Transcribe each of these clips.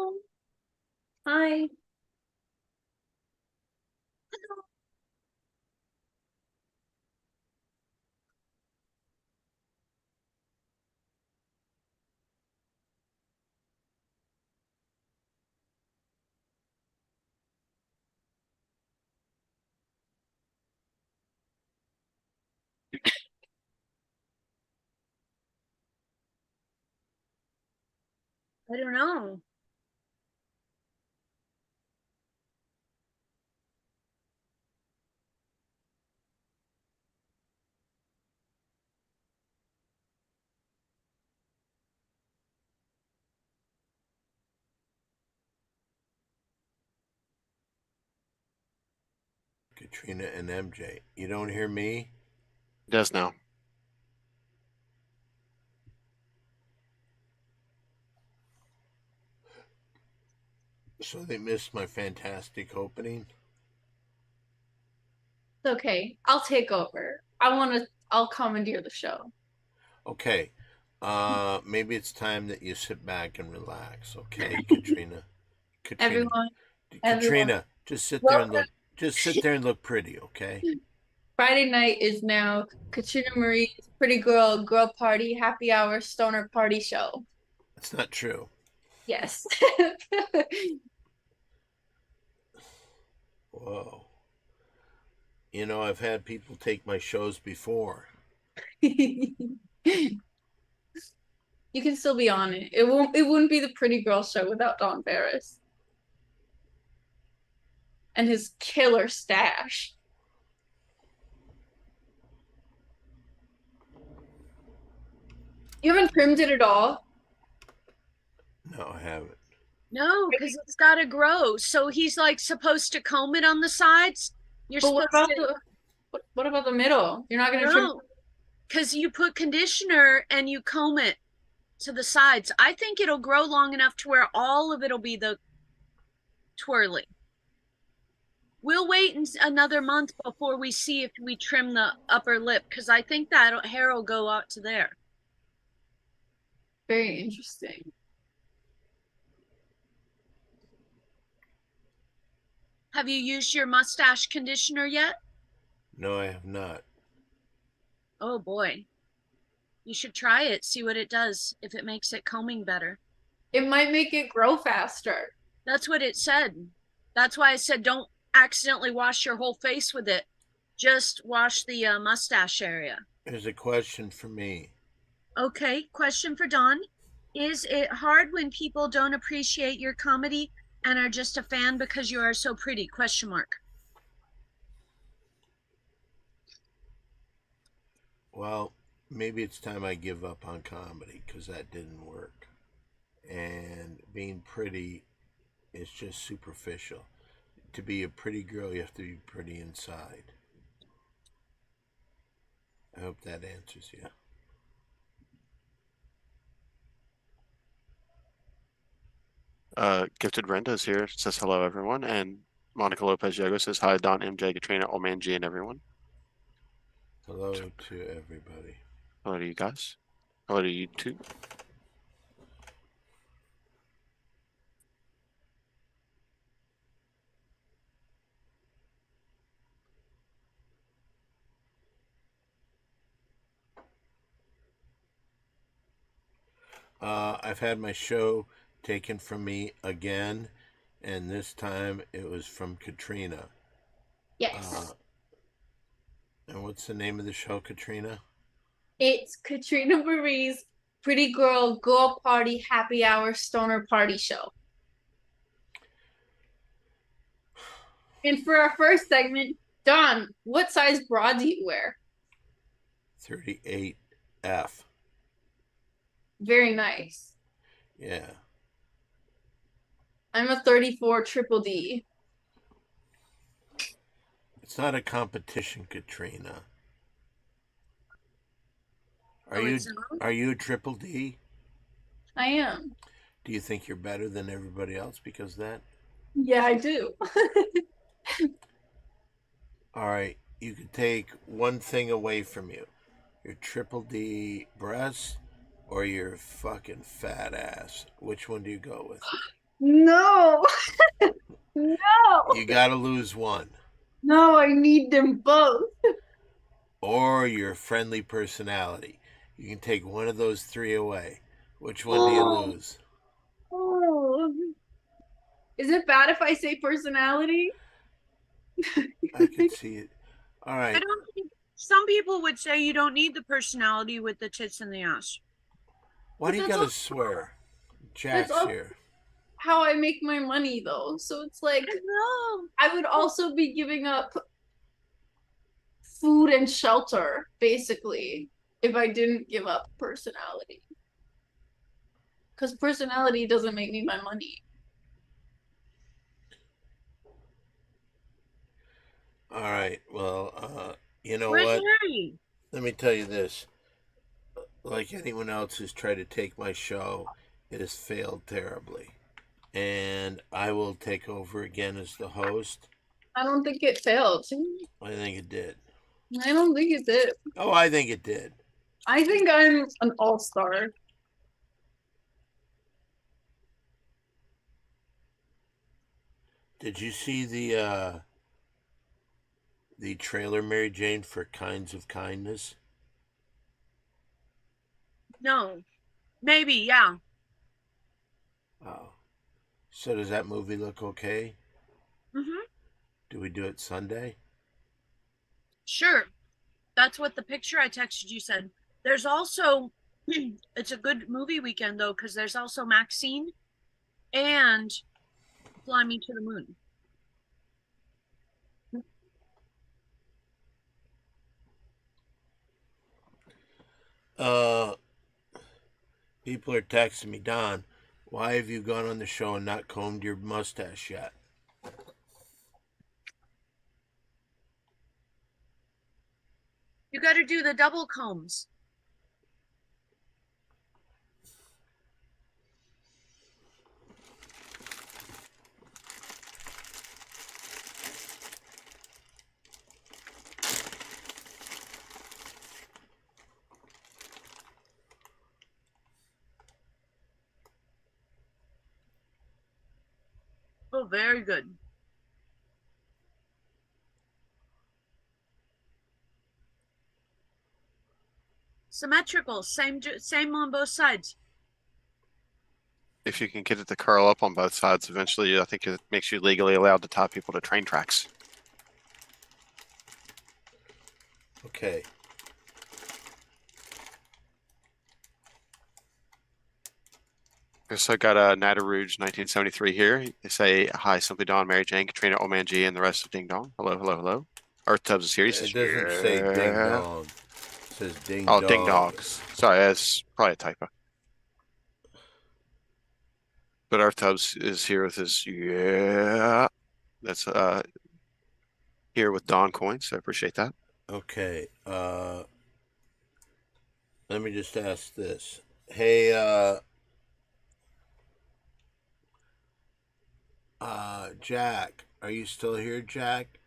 Oh, hi. I don't know. Katrina and MJ. You don't hear me? It does now. So they missed my fantastic opening? It's okay. I'll take over. I'll commandeer the show. Okay. Maybe it's time that you sit back and relax, okay, Katrina? Katrina. Everyone, everyone, Katrina, just sit there and welcome. look just sit there and look pretty, okay? Friday night is now Katrina Marie's Pretty Girl Party Happy Hour Stoner Party Show. That's not true. Yes. Whoa. You know, I've had people take my shows before. You can still be on it. It wouldn't be the Pretty Girl Show without Don Barris and his killer stash. You haven't trimmed it at all. No, I haven't. No, because it's got to grow. So he's like supposed to comb it on the sides. You're But what supposed about to, what about the middle? You're not gonna trim. no, because you put conditioner and you comb it to the sides. I think it'll grow long enough to where all of it'll be the twirling. We'll wait another month before we see if we trim the upper lip because I think that hair will go out to there. Very interesting. Have you used your mustache conditioner yet? No, I have not. Oh boy. You should try it, see what it does, if it makes it combing better. It might make it grow faster. That's what it said. That's why I said don't accidentally wash your whole face with it. Just wash the mustache area. Here's a question for me. Okay, question for Dawn. Is it hard when people don't appreciate your comedy and are just a fan because you are so pretty? Question mark. Well, maybe it's time I give up on comedy because that didn't work. And being pretty is just superficial. To be a pretty girl, you have to be pretty inside. I hope that answers you. Gifted Brenda is here. Says hello, everyone. And Monica Lopez Yago says hi, Don, MJ, Katrina, Old Man G, and everyone. Hello to everybody. Hello to you guys. Hello to you too. I've had my show taken from me again, and this time it was from Katrina. Uh, Yes. and what's the name of the show, Katrina? It's Katrina Marie's Girl Party Happy Hour Stoner Party Show. And for our first segment, Don, what size bra do you wear? 38F. Very nice. Yeah. I'm a 34 triple D. It's not a competition, Katrina. Are Oh, you it's not? are you a triple D? I am. Do you think you're better than everybody else because of that? Yeah, I do. All right, you could take one thing away from you: your triple D breasts or your fucking fat ass. Which one do you go with? No. No. You got to lose one. No, I need them both. Or your friendly personality. You can take one of those three away. Which one do you lose? Oh. Is it bad if I say personality? I could see it. All I right. don't think some people would say you don't need the personality with the tits and the ass. Why do you That's gotta all- swear? That's Jack's all here. how I make my money though. So it's like No. I would also be giving up food and shelter, basically, if I didn't give up personality. Because personality doesn't make me my money. All right. Well, you know Where's what? Harry? Let me tell you this. Like anyone else who's tried to take my show, it has failed terribly. And I will take over again as the host. I don't think it failed. I think it did. I don't think it did. Oh, I think it did. I think I'm an all-star. Did you see the trailer, Mary Jane, for Kinds of Kindness? No. Maybe, yeah. Oh. So does that movie look okay? Mm-hmm. Do we do it Sunday? Sure. That's what the picture I texted you said. There's also, it's a good movie weekend though, because there's also Maxine and Fly Me to the Moon. Uh, People are texting me, Don, why have you gone on the show and not combed your mustache yet? You got to do the double combs. Oh, very good. Symmetrical, same on both sides. If you can get it to curl up on both sides, eventually I think it makes you legally allowed to tie people to train tracks. Okay. So I got a Nata Rouge 1973 here. They say, hi, Simply Don, Mary Jane, Katrina, Old Man G, and the rest of Ding Dong. Hello, hello, hello. Earth Tubbs is here. He says, It doesn't say ding "Yeah." dong. It says ding Oh, dong. Ding Dogs. Sorry, that's probably a typo. But Earth Tubbs is here with his, yeah. That's here with Don coins. So I appreciate that. Okay. Let me just ask this. Hey, Jack, are you still here, Jack?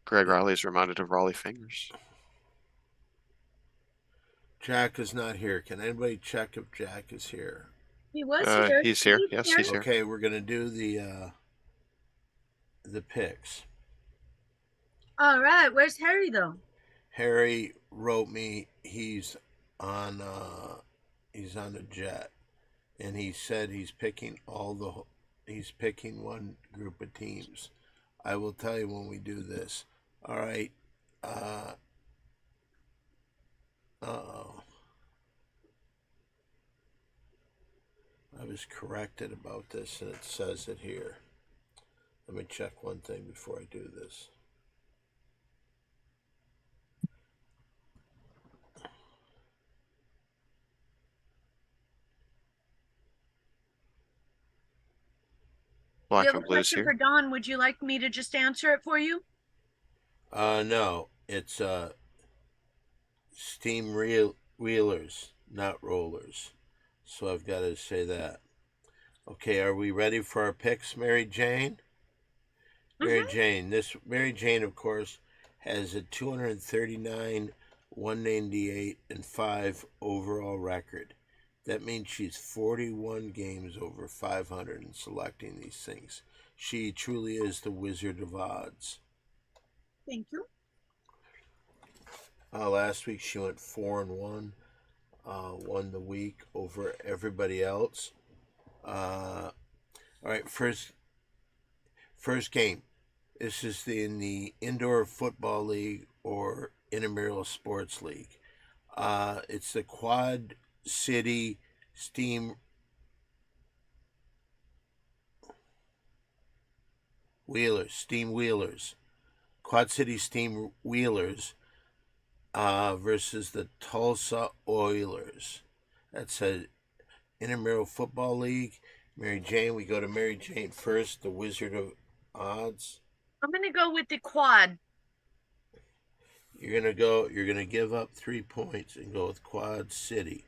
Greg Riley is reminded of Raleigh Fingers. Jack is not here. Can anybody check if Jack is here? He was here. He's here. Yes, he's here. Okay, we're gonna do the picks. All right. Where's Harry though? Harry wrote me. He's on a jet, and he said he's picking one group of teams. I will tell you when we do this. All right. Uh-oh. I was corrected about this, and it says it here. Let me check one thing before I do this. Black You have a and Blues question here. for Don. Would you like me to just answer it for you? No, it's steam wheelers, not rollers. So I've got to say that. Okay, are we ready for our picks, Mary Jane? Mary Jane, of course, has a 239 198, and 5 overall record. That means she's 41 games over 500 in selecting these things. She truly is the Wizard of Odds. Thank you. Last week she went 4-1, won the week over everybody else. All right, first game. This is in the Indoor Football League or Intramural Sports League. It's the Quad City Steam Wheelers. Quad City Steam Wheelers versus the Tulsa Oilers. That's a Intramural Football League. Mary Jane, we go to Mary Jane first, the Wizard of Odds. I'm going to go with the quad. You're gonna give up 3 points and go with Quad City.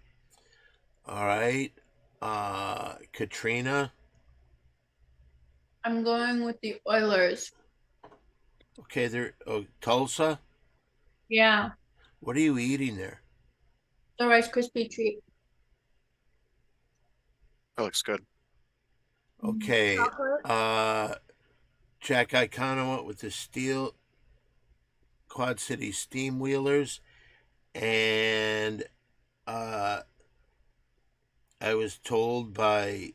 All right. Katrina. I'm going with the Oilers. Okay, Tulsa. Yeah, What are you eating there? the Rice Krispie treat. That looks good. Okay. Chocolate. Jack Icano went with the Quad City Steam Wheelers, and I was told by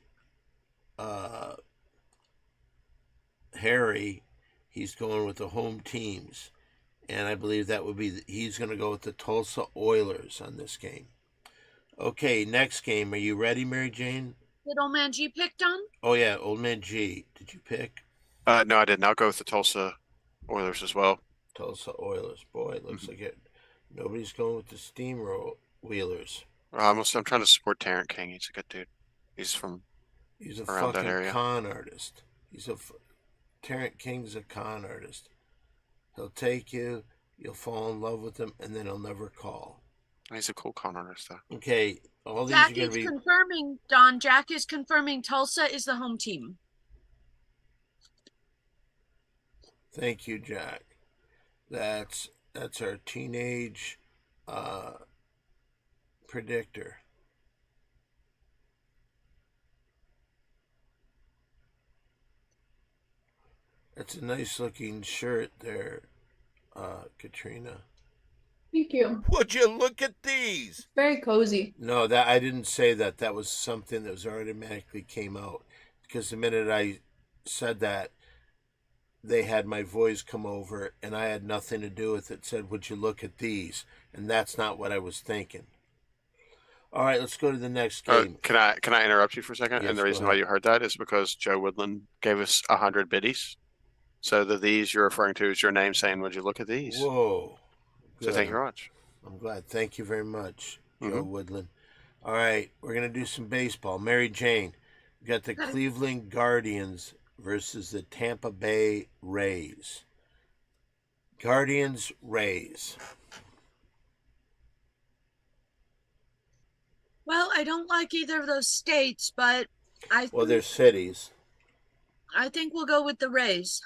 Harry he's going with the home teams, and I believe that would be he's going to go with the Tulsa Oilers on this game. Okay, next game. Are you ready, Mary Jane? Did Old Man G pick, Don? Oh yeah, Old Man G. Did you pick No, I didn't. I'll go with the Tulsa Oilers as well. Tulsa Oilers? Boy, it looks like it. Nobody's going with the Steamroll Wheelers. I'm trying to support Tarrant King. He's a good dude. He's a around that fucking area. con artist. Tarrant King's a con artist. He'll take you, you'll fall in love with him, and then he'll never call. He's a cool con artist, though. Okay, all these Jack are going is to be. confirming, Don. Jack is confirming Tulsa is the home team. Thank you, Jack. That's our teenage predictor. That's a nice looking shirt there, Katrina. Thank you. Would you look at these? Very cozy. No, that I didn't say that. That was something that was automatically came out because the minute I said that, they had my voice come over, and I had nothing to do with it. Said, "Would you look at these?" And that's not what I was thinking. All right, let's go to the next game. Can I interrupt you for a second? Yes, And the go reason why ahead. you heard that is because Joe Woodland gave us 100 biddies. So these you're referring to is your name saying, "Would you look at these?" Whoa! So Good. thank you very much. I'm glad. Thank you very much, Joe Mhm. Woodland. All right, we're gonna do some baseball. Mary Jane, we got the Cleveland Guardians versus the Tampa Bay Rays. Guardians, Rays. Well, I don't like either of those states, but Well, they're cities. I think we'll go with the Rays.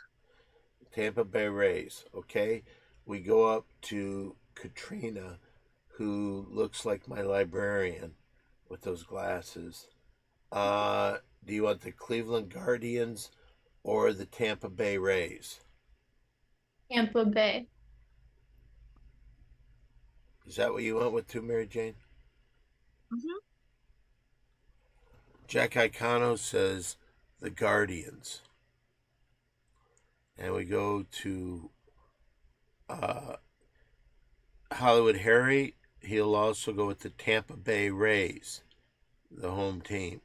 Tampa Bay Rays. Okay, we go up to Katrina, who looks like my librarian with those glasses. Do you want the Cleveland Guardians or the Tampa Bay Rays? Tampa Bay. Is that what you went with too, Mary Jane? Mhm. Jack Icano says the Guardians. And we go to Hollywood Harry. He'll also go with the Tampa Bay Rays, the home team.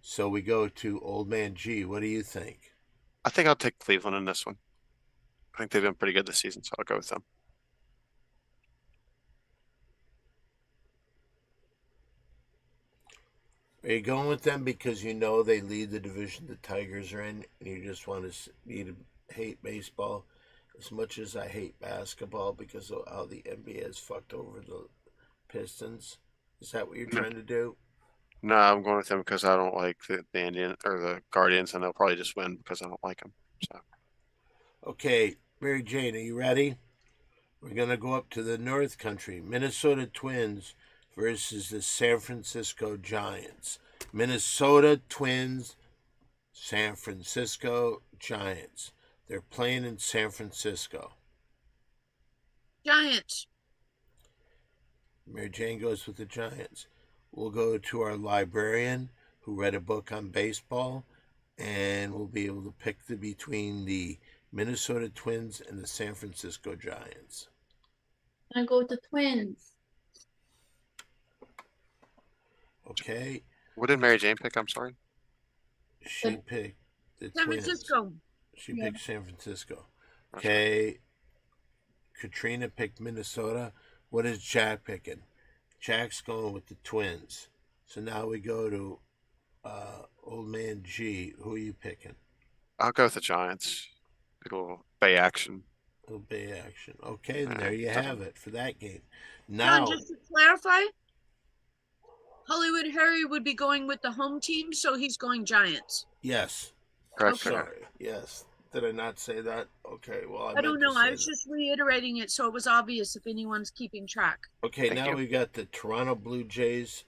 So we go to Old Man G. What do you think? I think I'll take Cleveland in this one. I think they've been pretty good this season, so I'll go with them. Are you going with them because you know they lead the division the Tigers are in, and you just want to hate baseball as much as I hate basketball because of how the NBA has fucked over the Pistons? Is that what you're trying to do? No, I'm going with them because I don't like the Indian or the Guardians, and they'll probably just win because I don't like them. So Okay, Mary Jane, are you ready? We're going to go up to the North Country. Minnesota Twins versus the San Francisco Giants. Minnesota Twins, San Francisco Giants. They're playing in San Francisco. Giants. Mary Jane goes with the Giants. We'll go to our librarian who read a book on baseball, and we'll be able to pick between the Minnesota Twins and the San Francisco Giants. I go with the Twins. Okay, What did Mary Jane pick? I'm sorry. she picked the San Twins. Francisco. She Yeah. picked San Francisco. That's Okay, Katrina picked Minnesota. What is Jack picking? Jack's going with the Twins. So now we go to Old Man G. Who are you picking? I'll go with the Giants. A little Bay action. Little Bay action. Okay, then Yeah, there you doesn't- have it for that game. John, Now, just to clarify, Hollywood Harry would be going with the home team, so he's going Giants. yes. Correct. Okay. Sorry. Yes. Did I not say that? Okay. Well, I don't meant to know. I say was that. just reiterating it so it was obvious if anyone's keeping track. Okay, Thank now you. we got the Toronto Blue Jays,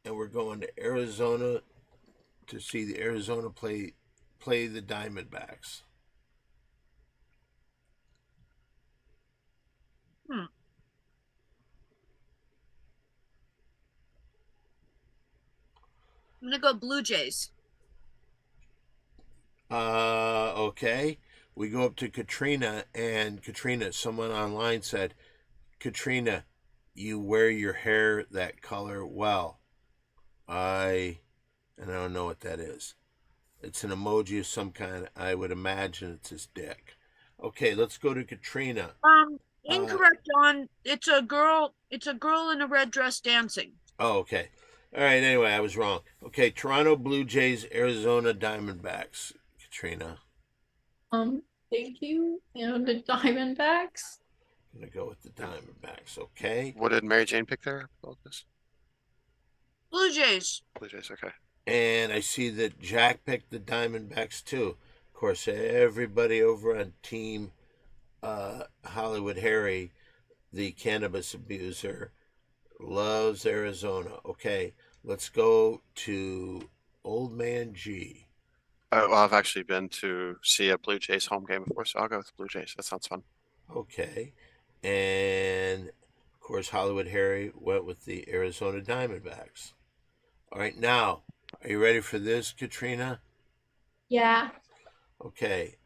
and we're going to Arizona to see the Arizona play the Diamondbacks. I'm gonna go Blue Jays. Okay. We go up to Katrina, and Katrina, someone online said, Katrina, you wear your hair that color well. I don't know what that is. It's an emoji of some kind. I would imagine it's his dick. Okay, let's go to Katrina. Incorrect, John. It's a girl. It's a girl in a red dress dancing. Oh, okay. All right, anyway, I was wrong. Okay, Toronto Blue Jays, Arizona Diamondbacks. Katrina. Thank you. And the Diamondbacks. I'm going to go with the Diamondbacks, okay? What did Mary Jane pick there? Apologies. Blue Jays. Blue Jays. Okay. And I see that Jack picked the Diamondbacks too. Of course, everybody over on Team Hollywood Harry, the cannabis abuser, loves Arizona. Okay, let's go to Old Man G. Well, I've actually been to see a Blue Jays home game before, so I'll go with Blue Jays. That sounds fun. Okay, and of course, Hollywood Harry went with the Arizona Diamondbacks. All right, now, are you ready for this, Katrina? Yeah. Okay.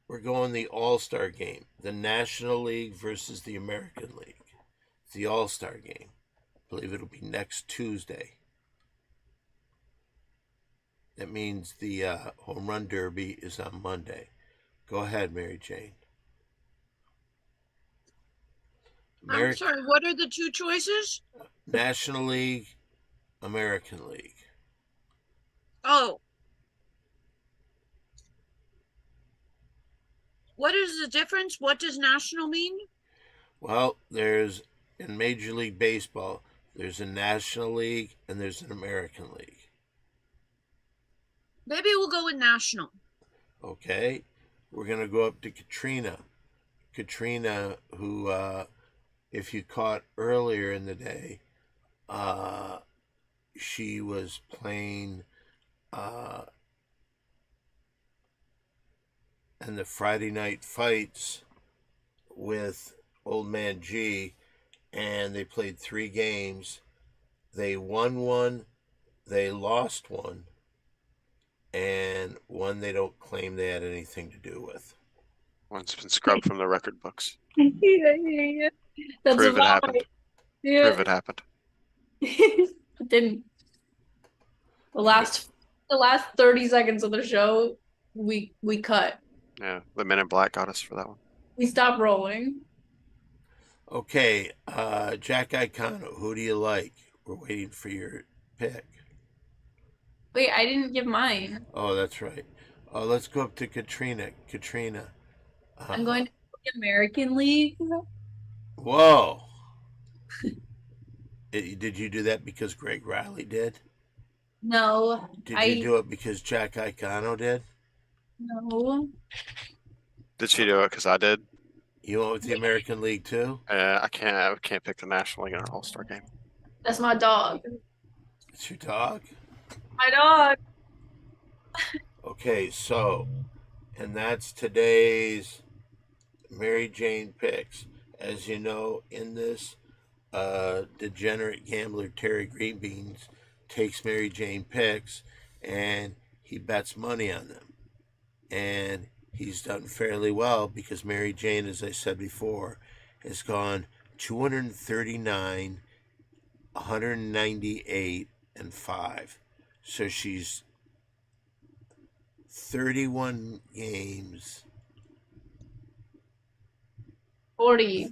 We're going the All-Star game. The National League versus the American League. It's the All-Star game. I believe it'll be next Tuesday. That means the Home Run Derby is on Monday. Go ahead, Mary Jane. I'm sorry. What are the two choices? National League, American League. Oh. What is the difference? What does national mean? Well, there's in Major League Baseball, there's a National League and there's an American League. Maybe we'll go with national. Okay, we're going to go up to Katrina. Katrina, who, if you caught earlier in the day, she was playing in the Friday night fights with Old Man G, and they played 3 games. They won one, they lost one, and one they don't claim they had anything to do with. One's been scrubbed from the record books. Yeah. That's Prove it about happened. right. Yeah. Prove it happened. It didn't. The last 30 seconds of the show, we cut. Yeah, the Men in Black got us for that one. We stopped rolling. Okay, Jack Icano, who do you like? We're waiting for your pick. Wait, I didn't give mine. Oh, that's right. Oh, let's go up to Katrina. Katrina. I'm going to the American League. Whoa. Did you do that because Greg Riley did? No, Did you do it because Jack Icano did? no. Did she do it because I did? You went with the American League too? I can't pick the National League in an All-Star game. That's my dog. It's your dog? My dog. Okay, so, and that's today's Mary Jane picks. As you know, in this, degenerate gambler Terry Greenbeans takes Mary Jane picks and he bets money on them. And he's done fairly well because Mary Jane, as I said before, has gone 239, 198, and 5. So she's 31 games, 40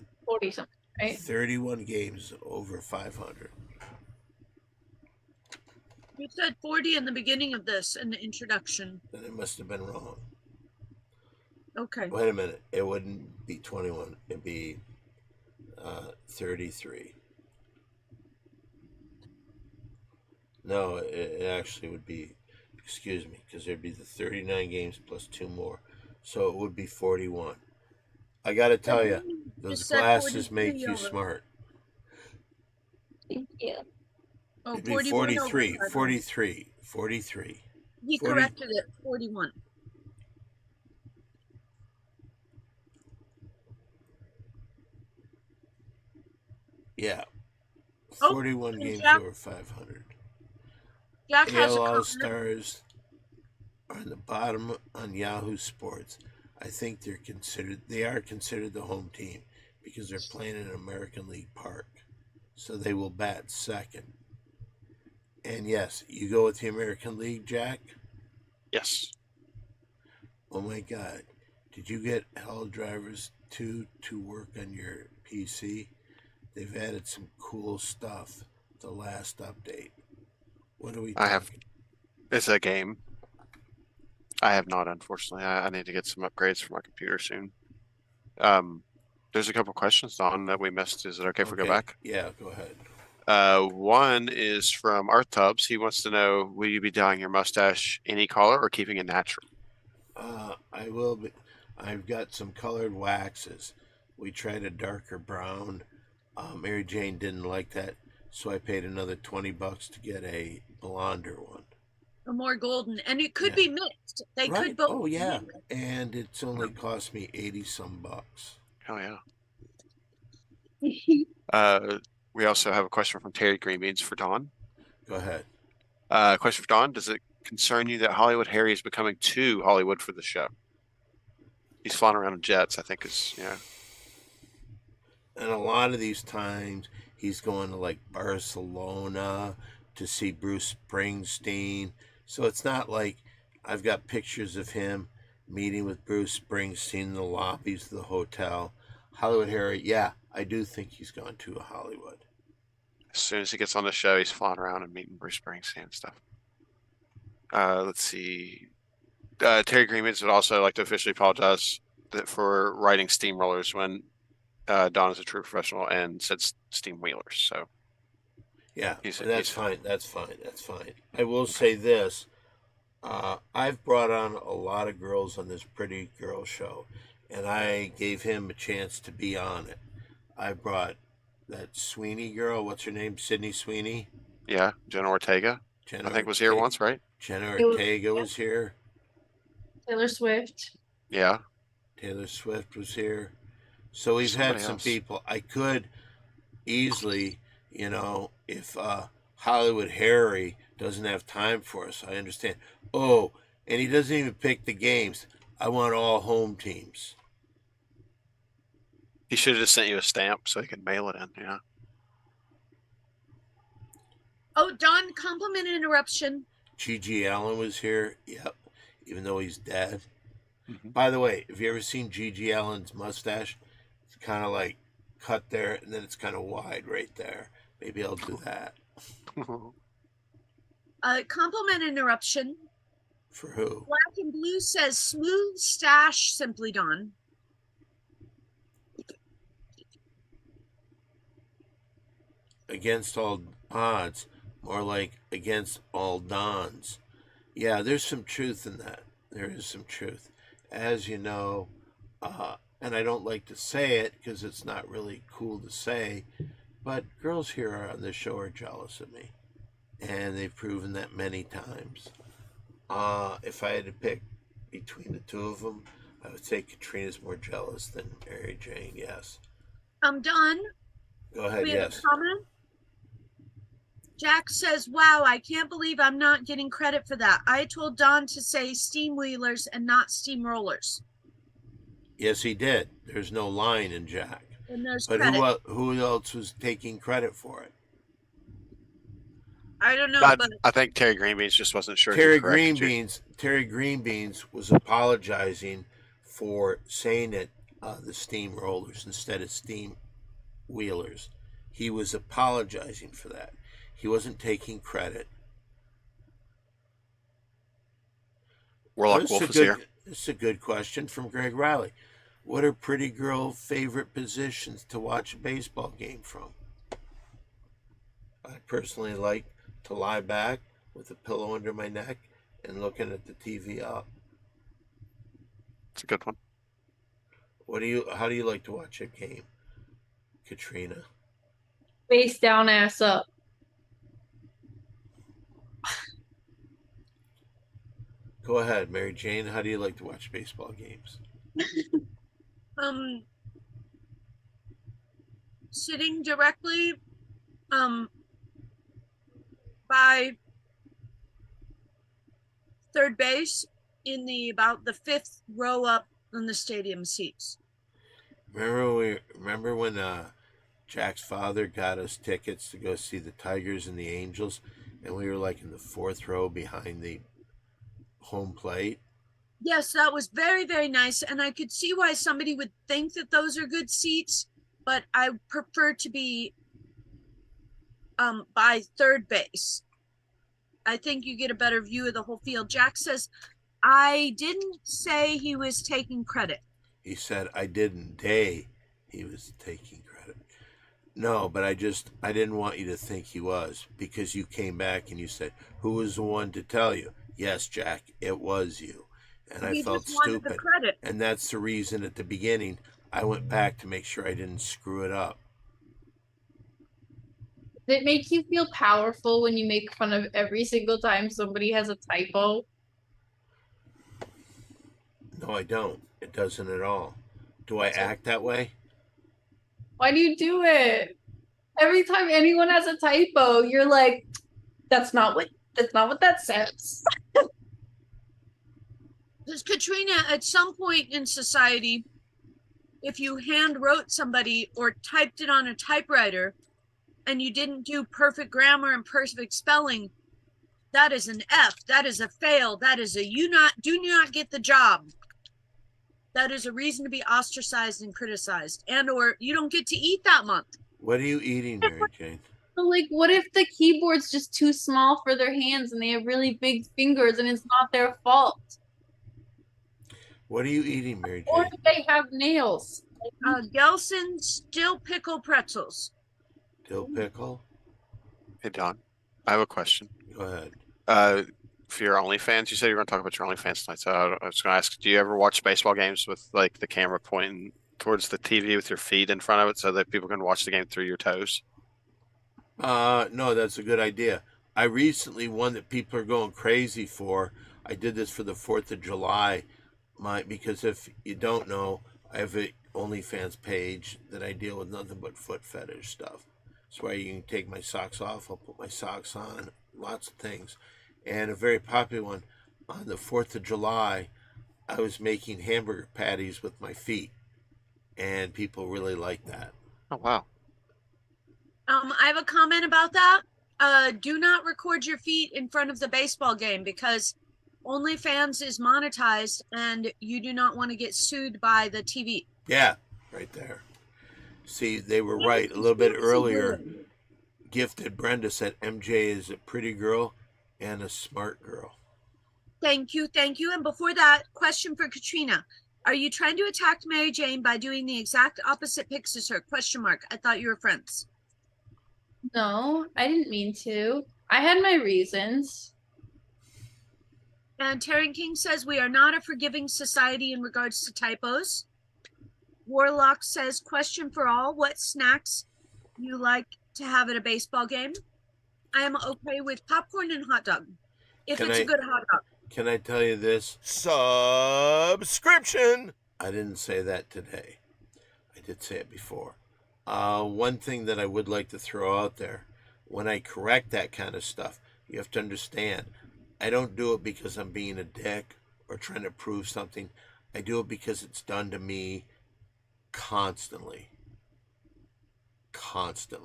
something, right? 31 games over 500. You said 40 in the beginning of this in the introduction. Then it must have been wrong. Okay. Wait a minute. It wouldn't be 21. It'd be 33. No, it actually would be, excuse me, because there'd be the 39 games plus 2 more. So it would be 41. I got to tell you, those Just said glasses 43 make you over. smart. Thank you. Oh, It'd be 41 over 43, 500. 43, 43. He 40. corrected it. 41. Yeah. Oh, 41 and games Jack- over 500. Jack has a AL All comment. Stars are in the bottom on Yahoo Sports. I think they are considered the home team because they're playing in an American League park. So they will bat second. And yes, you go with the American League, Jack? Yes. Oh my God. Did you get Hell Drivers 2 to work on your PC? They've added some cool stuff. The last update. What are we I have- talking? It's a game. I have not, unfortunately. I need to get some upgrades for my computer soon. There's a couple questions, Don, that we missed. Is it okay if we go back? Yeah, go ahead. One is from Art Tubbs. He wants to know, will you be dyeing your mustache any color or keeping it natural? I will be. I've got some colored waxes. We tried a darker brown. Mary Jane didn't like that, so I paid another $20 to get a blonder one. A more golden. And it could Yeah. be mixed. They Right. could both. Oh be yeah, mixed. and it's only cost me 80 some bucks. Oh, yeah. We also have a question from Terry Greenbeans for Don. Go ahead. Question for Don. Does it concern you that Hollywood Harry is becoming too Hollywood for the show? He's flying around in jets, I think And a lot of these times he's going to like Barcelona to see Bruce Springsteen. So it's not like I've got pictures of him meeting with Bruce Springsteen in the lobbies of the hotel. Hollywood Harry, yeah, I do think he's gone to Hollywood. as soon as he gets on the show, he's flying around and meeting Bruce Springsteen and stuff. Let's see. Terry Greenbeans would also like to officially apologize for writing steamrollers when Don is a true professional and said steam wheelers. So Yeah, He's- that's he's- fine. That's fine. That's fine. I will say this. I've brought on a lot of girls on this Pretty Girl show, and I gave him a chance to be on it. I brought that Sweeney girl. What's her name? Sydney Sweeney. yeah, Jenna Ortega, Jenna I think was here Ortega- once, right? Jenna It was- Ortega was here. Taylor Swift. Yeah. Taylor Swift was here. So we've had Somebody some else. people. I could easily, if Hollywood Harry doesn't have time for us, I understand. Oh, and he doesn't even pick the games. I want all home teams. He should have just sent you a stamp so he could mail it in. Yeah. Oh, Don, compliment interruption. G.G. Allen was here. Yep. Even though he's dead. Mhm. By the way, have you ever seen G.G. Allen's mustache? It's kind of like cut there, and then it's kind of wide right there. Maybe I'll do that. Compliment interruption. For who? Black and Blue says smooth stash, simply Don. Against all odds, more like against all dons. Yeah, there's some truth in that. There is some truth. As you know, And I don't like to say it because it's not really cool to say, but girls here on this show are jealous of me, and they've proven that many times. If I had to pick between the two of them, I would say Katrina's more jealous than Mary Jane. Yes. I'm done. Go ahead. We have Yes. a comment. Jack says, wow, I can't believe I'm not getting credit for that. I told Don to say steam wheelers and not steamrollers. Yes, he did. There's no line in Jack. And there's But credit. who else was taking credit for it? I don't know, but I think Terry Greenbeans just wasn't sure. Terry Greenbeans was apologizing for saying it the steamrollers instead of steam wheelers. He was apologizing for that. He wasn't taking credit. Warlock Wolf is here. This is a good question from Greg Riley. What are pretty girl favorite positions to watch a baseball game from? I personally like to lie back with a pillow under my neck and looking at the TV up. It's a good one. How do you like to watch a game, Katrina? Face down, ass up. Go ahead, Mary Jane. How do you like to watch baseball games? Sitting directly by third base in about the fifth row up on the stadium seats. Remember when Jack's father got us tickets to go see the Tigers and the Angels, and we were like in the fourth row behind the home plate? Yes, that was very, very nice. And I could see why somebody would think that those are good seats, but I prefer to be by third base. I think you get a better view of the whole field. Jack says, I didn't say he was taking credit. He said, I didn't say he was taking credit. No, but I didn't want you to think he was, because you came back and you said, who was the one to tell you? Yes, Jack, it was you. And I felt stupid. And that's the reason at the beginning I went back to make sure I didn't screw it up. Does it make you feel powerful when you make fun of every single time somebody has a typo? No, I don't. It doesn't at all. Do I act that way? Why do you do it? Every time anyone has a typo, you're like, that's not what that says. Because Katrina, at some point in society, if you hand wrote somebody or typed it on a typewriter and you didn't do perfect grammar and perfect spelling, that is an F, that is a fail, that is a do not get the job. That is a reason to be ostracized and criticized, and or you don't get to eat that month. What are you eating, Mary Jane? So, like, what if the keyboard's just too small for their hands and they have really big fingers and it's not their fault? What are you eating, Mary Jane? Or do they have nails? Gelson's dill pickle pretzels. Dill pickle? Hey, Don, I have a question. Go ahead. For your OnlyFans, you said you were going to talk about your OnlyFans tonight. So I was going to ask, do you ever watch baseball games with like the camera pointing towards the TV with your feet in front of it so that people can watch the game through your toes? No, that's a good idea. I recently, one that people are going crazy for, I did this for the 4th of July, because if you don't know, I have an OnlyFans page that I deal with nothing but foot fetish stuff. It's where you can take my socks off, I'll put my socks on, lots of things. And a very popular one, on the 4th of July, I was making hamburger patties with my feet, and people really like that. Oh, wow. I have a comment about that. Do not record your feet in front of the baseball game, because OnlyFans is monetized and you do not want to get sued by the TV. Yeah, right there. See, they were right. A little bit earlier, Gifted Brenda said MJ is a pretty girl and a smart girl. Thank you. And before that, question for Katrina. Are you trying to attack Mary Jane by doing the exact opposite picks as her? ? I thought you were friends. No, I didn't mean to. I had my reasons. And Taryn King says we are not a forgiving society in regards to typos. Warlock says, question for all, what snacks you like to have at a baseball game? I am okay with popcorn and hot dog. If it's a good hot dog. Can I tell you this? Subscription. I didn't say that today. I did say it before. One thing that I would like to throw out there, when I correct that kind of stuff, you have to understand, I don't do it because I'm being a dick or trying to prove something. I do it because it's done to me constantly. Katrina,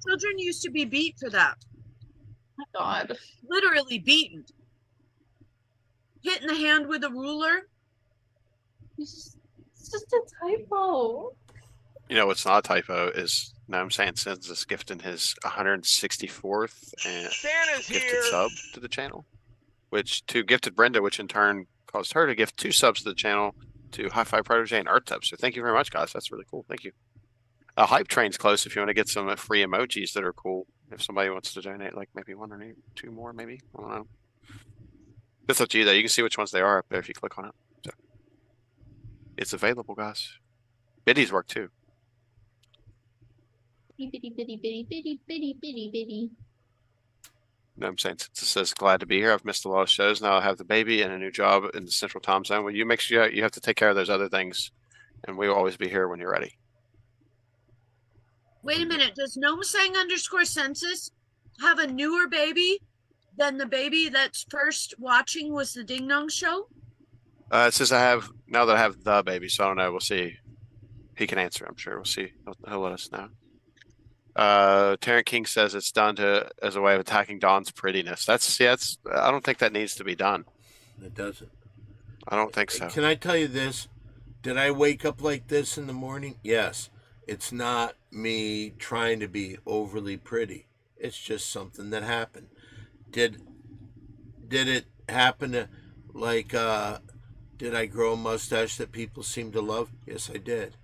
children used to be beat for that. My God. Literally beaten. Hit in the hand with a ruler. It's just a typo. You know what's not a typo is Gnome Sans sends us gifting his 164th and Santa's gifted here. sub to the channel, which to gifted Brenda, which in turn caused her to gift 2 subs to the channel to High Five Protege and Art Tub. So thank you very much, guys. That's really cool. Thank you. Hype Train's close if you want to get some free emojis that are cool. If somebody wants to donate, like maybe 1 or 2 more, maybe. I don't know. It's up to you, though. You can see which ones they are up there if you click on it. So it's available, guys. Biddies work too. Bitty, bitty, bitty, bitty, bitty, bitty, bitty. You know what I'm saying? It says glad to be here. I've missed a lot of shows. Now I have the baby and a new job in the central time zone. Well, you make sure you have to take care of those other things, and we will always be here when you're ready. Wait a minute. Does Gnome Sang _ census have a newer baby than the baby that's first watching was the Ding Dong Show? It says I have now that I have the baby, so I don't know. We'll see. He can answer. I'm sure. We'll see. He'll let us know. Tarrant King says it's done as a way of attacking Dawn's prettiness. That's I don't think that needs to be done. It doesn't. I don't think so. Can I tell you this? Did I wake up like this in the morning? Yes. It's not me trying to be overly pretty. It's just something that happened. Did it happen to, like, did I grow a mustache that people seem to love? Yes, I did.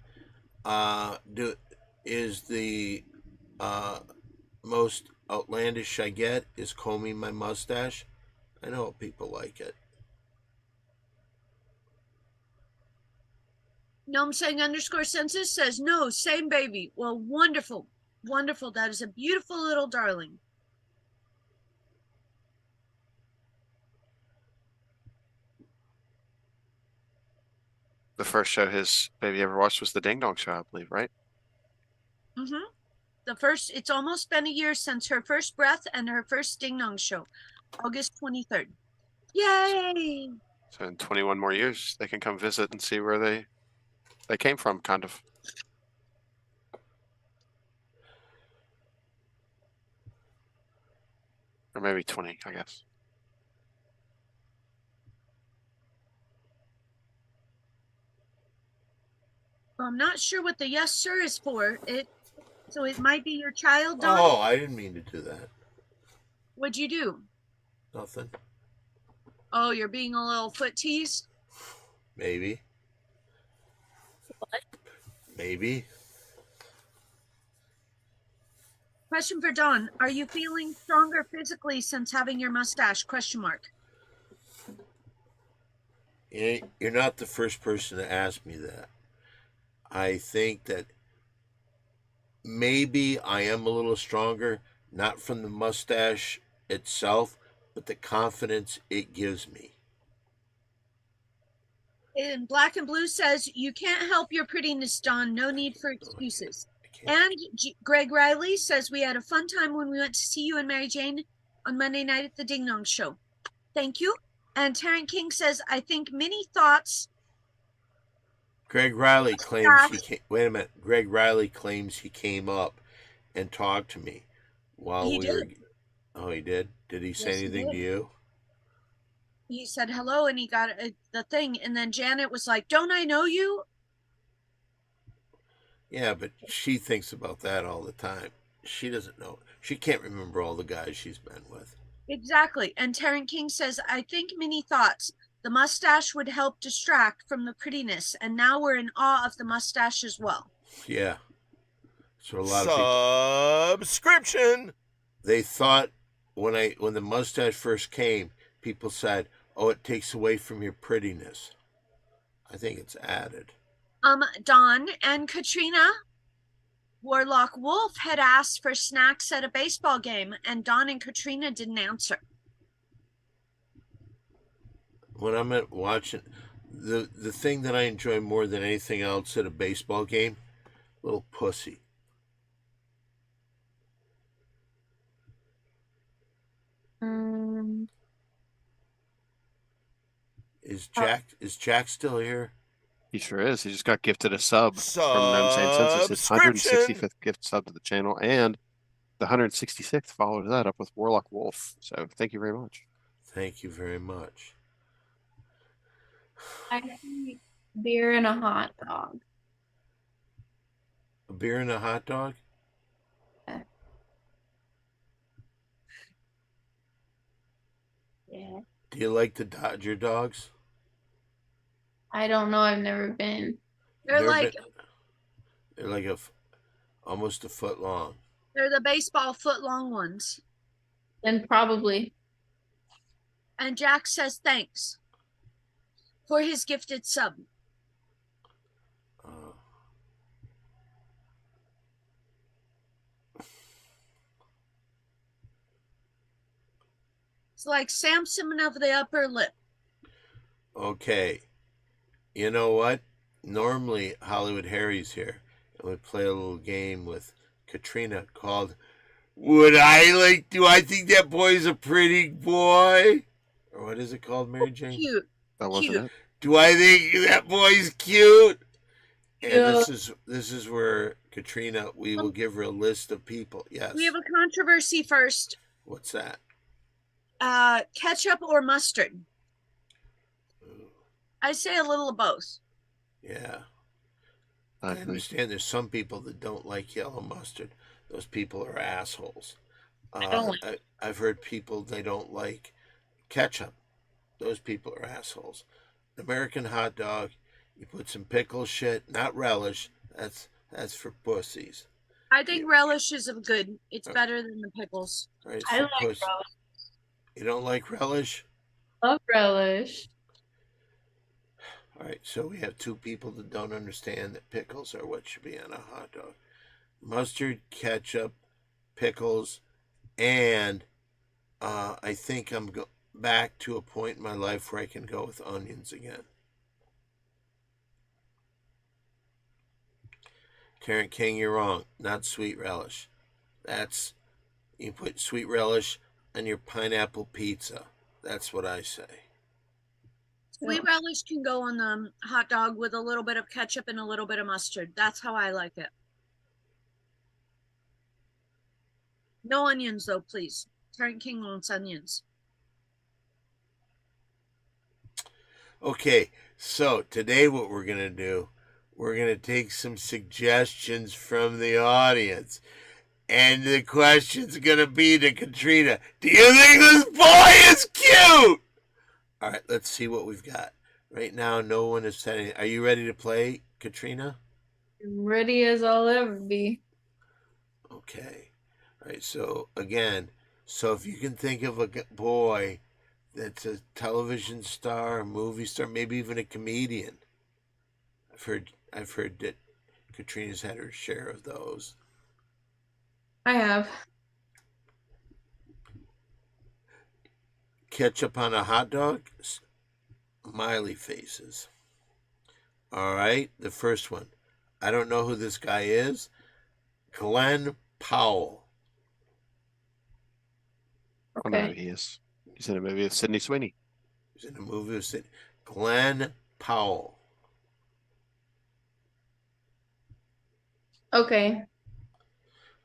Is the most outlandish I get is combing my mustache? I know people like it. Gnome Sang _ census says, no, same baby. Well, wonderful. Wonderful. That is a beautiful little darling. The first show his baby ever watched was the Ding Dong Show, I believe, right? Mm-hmm. It's almost been a year since her first breath and her first Ding Dong Show, August 23rd. Yay! So in 21 more years, they can come visit and see where they came from, kind of. Or maybe 20, I guess. Well, I'm not sure what the yes sir is for. So it might be your child, Don. Oh, I didn't mean to do that. What'd you do? Nothing. Oh, you're being a little foot tease? Maybe. What? Maybe. Question for Dawn. Are you feeling stronger physically since having your mustache? ? You're not the first person to ask me that. I think that maybe I am a little stronger, not from the mustache itself, but the confidence it gives me. And Black and Blue says, you can't help your prettiness, Dawn. No need for excuses. And Greg Riley says, we had a fun time when we went to see you and Mary Jane on Monday night at the Ding Dong Show. Thank you. And Tarrant King says, I think many thoughts. Greg Riley claims wait a minute. Greg Riley claims he came up and talked to me while He did. Oh, he did? Did he say Yes, he anything did. to you? He said hello and he got the thing. And then Janet was like, don't I know you? Yeah, but she thinks about that all the time. She doesn't know. She can't remember all the guys she's been with. Exactly. And Tarrant King says, I think many thoughts. The mustache would help distract from the prettiness. And now we're in awe of the mustache as well. Yeah. So a lot of people, Subscription. they thought when the mustache first came, people said, "Oh, it takes away from your prettiness." I think it's added. Don and Katrina, Warlock Wolf had asked for snacks at a baseball game, and Don and Katrina didn't answer. When I'm at watching, the thing that I enjoy more than anything else at a baseball game, little pussy. Um, Is Jack still here? He sure is. He just got gifted a sub from Gnome Sane Census, his Subscription! 165th gift sub to the channel, and the 166th followed that up with Warlock Wolf. So thank you very much. Thank you very much. I need beer and a hot dog. A beer and a hot dog? Yeah. Do you like the Dodger dogs? I don't know. I've never been. They're Never like been- They're like almost a foot long. they're the baseball foot long ones. Then probably. And Jack says thanks for his gifted sub. Uh, It's like Samson of the upper lip. okay. You know what? Normally Hollywood Harry's here, and we play a little game with Katrina called "Do I think that boy's a pretty boy?" Or what is it called, Mary Jane? Cute. That wasn't Cute. it. Do I think that boy's cute? And Yeah. this is where Katrina, we will give her a list of people. Yes. We have a controversy first. What's that? Ketchup or mustard? I say a little of both. Yeah. I I agree. understand there's some people that don't like yellow mustard. Those people are assholes. I don't like I've heard people they don't like ketchup. Those people are assholes. American hot dog, you put some pickle shit, not relish. That's for pussies. I think relish is a good. It's better than the pickles. Right? It's I for like puss- relish. You don't like relish? Love relish. All right, so we have two people that don't understand that pickles are what should be on a hot dog. Mustard, ketchup, pickles, and I think I'm back to a point in my life where I can go with onions again. Tarrant King, you're wrong. Not sweet relish. You put sweet relish on your pineapple pizza. That's what I say. Sweet Yeah. relish can go on the hot dog with a little bit of ketchup and a little bit of mustard. That's how I like it. No onions, though, please. Tarrant King wants onions. Okay, so today what we're going to do, we're going to take some suggestions from the audience. And the question's going to be to Katrina, do you think this boy is cute? All right, let's see what we've got. Right now, no one is saying, are you ready to play, Katrina? Ready as I'll ever be. Okay. All right, so again, if you can think of a boy that's a television star, a movie star, maybe even a comedian. I've heard that Katrina's had her share of those. I have. Ketchup on a hot dog? Smiley faces. All right, the first one. I don't know who this guy is. Glenn Powell. I know who Okay. he is. He's in a movie with Sydney Sweeney. He's in a movie with Glenn Powell. Okay.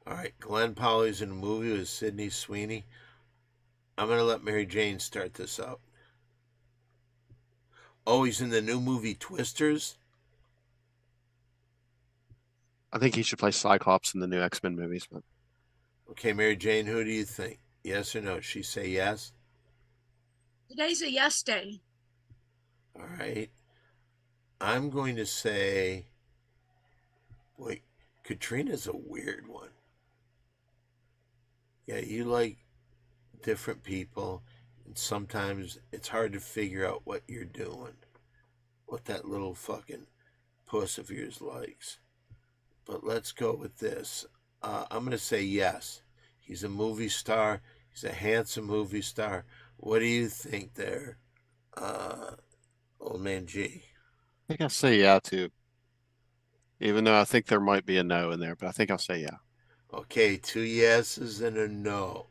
All right, Glenn Powell is in a movie with Sydney Sweeney. I'm going to let Mary Jane start this out. Oh, he's in the new movie Twisters? I think he should play Cyclops in the new X-Men movies. But Okay, Mary Jane, who do you think? Yes or no? She say yes? Today's a yes day. All right. I'm going to say, boy, Katrina's a weird one. Yeah, you like different people, and sometimes it's hard to figure out what you're doing. what that little fucking puss of yours likes. But let's go with this. I'm going to say yes. He's a movie star. He's a handsome movie star. What do you think there, old man G? I think I'll say yeah too. Even though I think there might be a no in there, but I think I'll say yeah. Okay, 2 yeses and a no.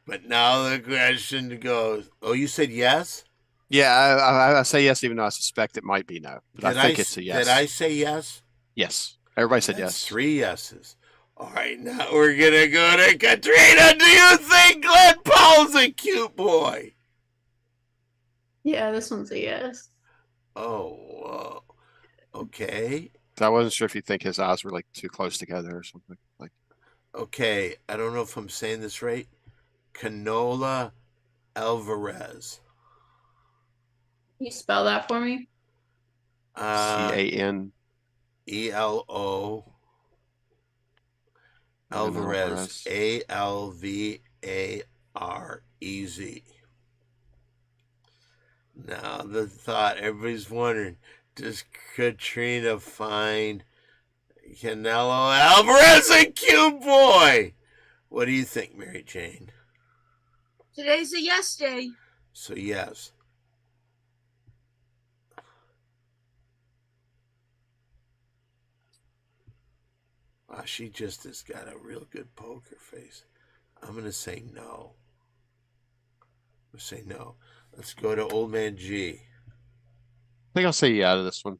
But now the question goes, oh, you said yes? Yeah, I say yes, even though I suspect it might be no. But I think it's a yes. Did I say yes? Yes. Everybody said That's yes. 3 yeses. All right, now we're going to go to Katrina. Do you think Glenn Powell's a cute boy? Yeah, this one's a yes. Oh, okay. I wasn't sure if you think his eyes were like too close together or something. Like, Okay, I don't know if I'm saying this right. Canola Alvarez. Can you spell that for me? CAN. ELO Alvarez. ALVAREZ. Now the thought, everybody's wondering, does Katrina find Canelo Alvarez a cute boy? What do you think, Mary Jane? Today's a yes day. So yes. Wow, she just has got a real good poker face. I'm going to say no. I'm going to say no. Let's go to old man G. I think I'll say yeah to this one.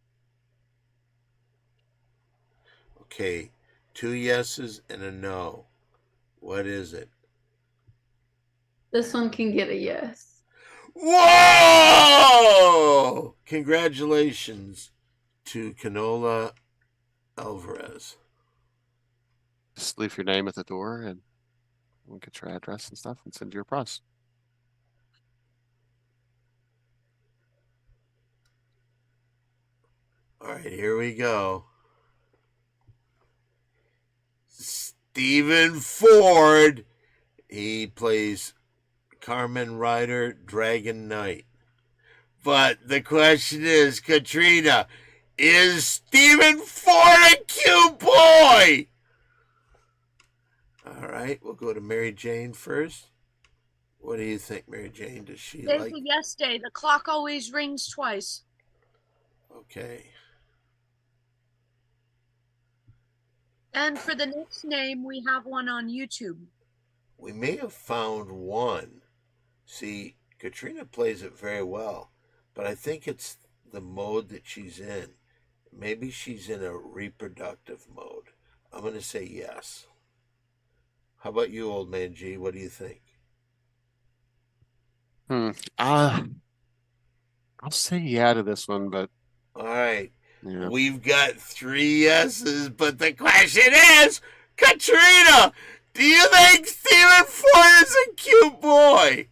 Okay, 2 yeses and a no. What is it? This one can get a yes. Whoa! Congratulations to Canola Alvarez. Just leave your name at the door and we'll get your address and stuff and send you your prize. All right, here we go. Stephen Ford. He plays Carmen Rider, Dragon Knight. But the question is, Katrina, is Stephen Ford a cute boy? All right, we'll go to Mary Jane first. What do you think, Mary Jane? Does she Today's like? a yes day. The clock always rings twice. Okay. And for the next name, we have one on YouTube. We may have found one. See, Katrina plays it very well, but I think it's the mode that she's in. Maybe she's in a reproductive mode. I'm going to say yes. How about you, old man G? What do you think? I'll say yeah to this one, but All right. yeah. We've got 3 yeses, but the question is, Katrina, do you think Stephen Ford is a cute boy?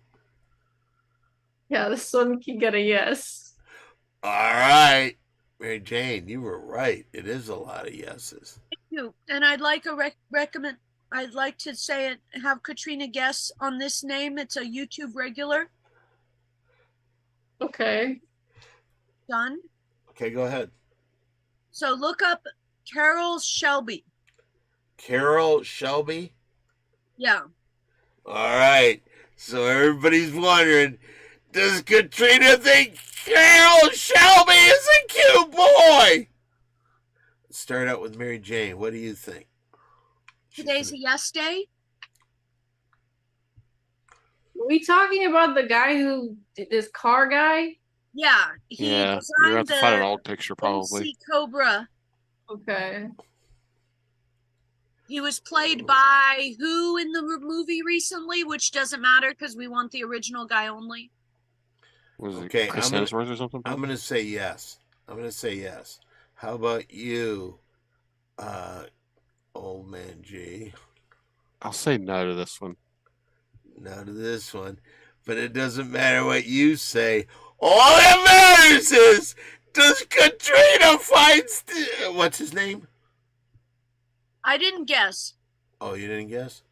Yeah, this one can get a yes. All right. Mary Jane, you were right. It is a lot of yeses. Thank you. And I'd like a recommend. I'd like to say it. Have Katrina guess on this name. It's a YouTube regular. Okay. Done. Okay, go ahead. So look up Carol Shelby. Carol Shelby? Yeah. All right. So everybody's wondering, does Katrina think Carol Shelby is a cute boy? Let's start out with Mary Jane. What do you think? Today's a yes day. Are we talking about the guy who did this car guy? Yeah. He Yeah, we designed have to find an the old picture probably. MC Cobra. Okay. He was played by who in the movie recently, which doesn't matter because we want the original guy only. Was it Okay, Chris I'm gonna- Hemsworth or something? I'm going to say yes. I'm going to say yes. How about you, old man G? I'll say no to this one. Not to this one. But it doesn't matter what you say. All that matters is, does Katrina find what's his name? I didn't guess. Oh, you didn't guess?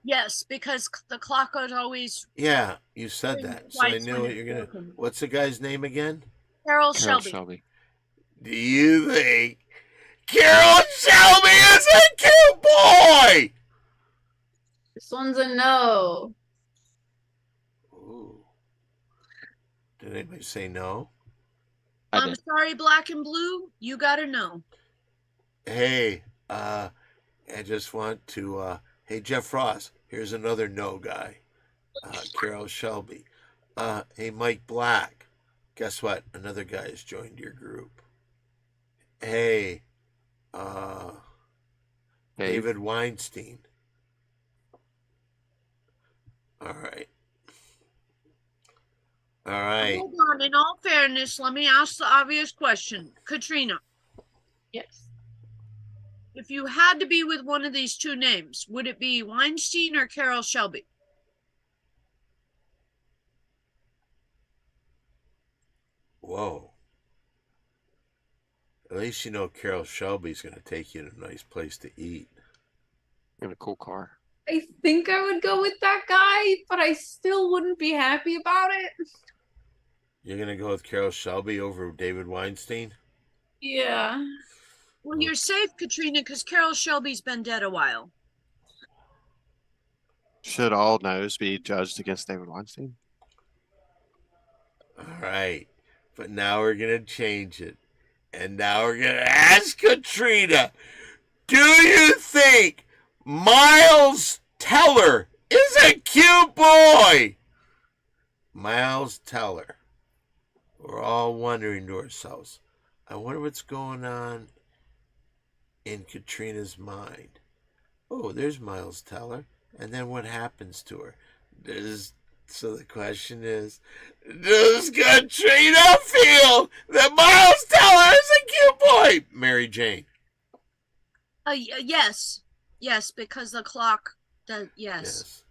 Yes, because the clock was always Yeah, you said that. So I twice knew when what it's you're going to. broken. What's the guy's name again? Carol Carol Shelby. Shelby. Do you think Carol Shelby is a cute boy? This one's a no. Ooh. Did anybody say no? I I'm did. sorry, Black and Blue. You gotta know. Hey, I just want to, hey, Jeff Ross, here's another no guy. Carol Shelby. Hey, Mike Black, guess what? Another guy has joined your group. Hey, Dave. David Weinstein. All right. All right. Hold on. In all fairness, let me ask the obvious question. Katrina, Yes. if you had to be with one of these two names, would it be Weinstein or Carol Shelby? Whoa. At least you know Carol Shelby's going to take you to a nice place to eat. In a cool car. I think I would go with that guy, but I still wouldn't be happy about it. You're going to go with Carol Shelby over David Weinstein? Yeah. Well, you're safe, Katrina, because Carol Shelby's been dead a while. Should all no's be judged against David Weinstein? All right. But now we're going to change it. And now we're going to ask Katrina, do you think Miles Teller is a cute boy? Miles Teller. We're all wondering to ourselves, I wonder what's going on in Katrina's mind. Oh, there's Miles Teller. And then what happens to her? So the question is, does Katrina feel that Miles Teller is a cute boy? Mary Jane. Yes. Yes, because the clock does, yes.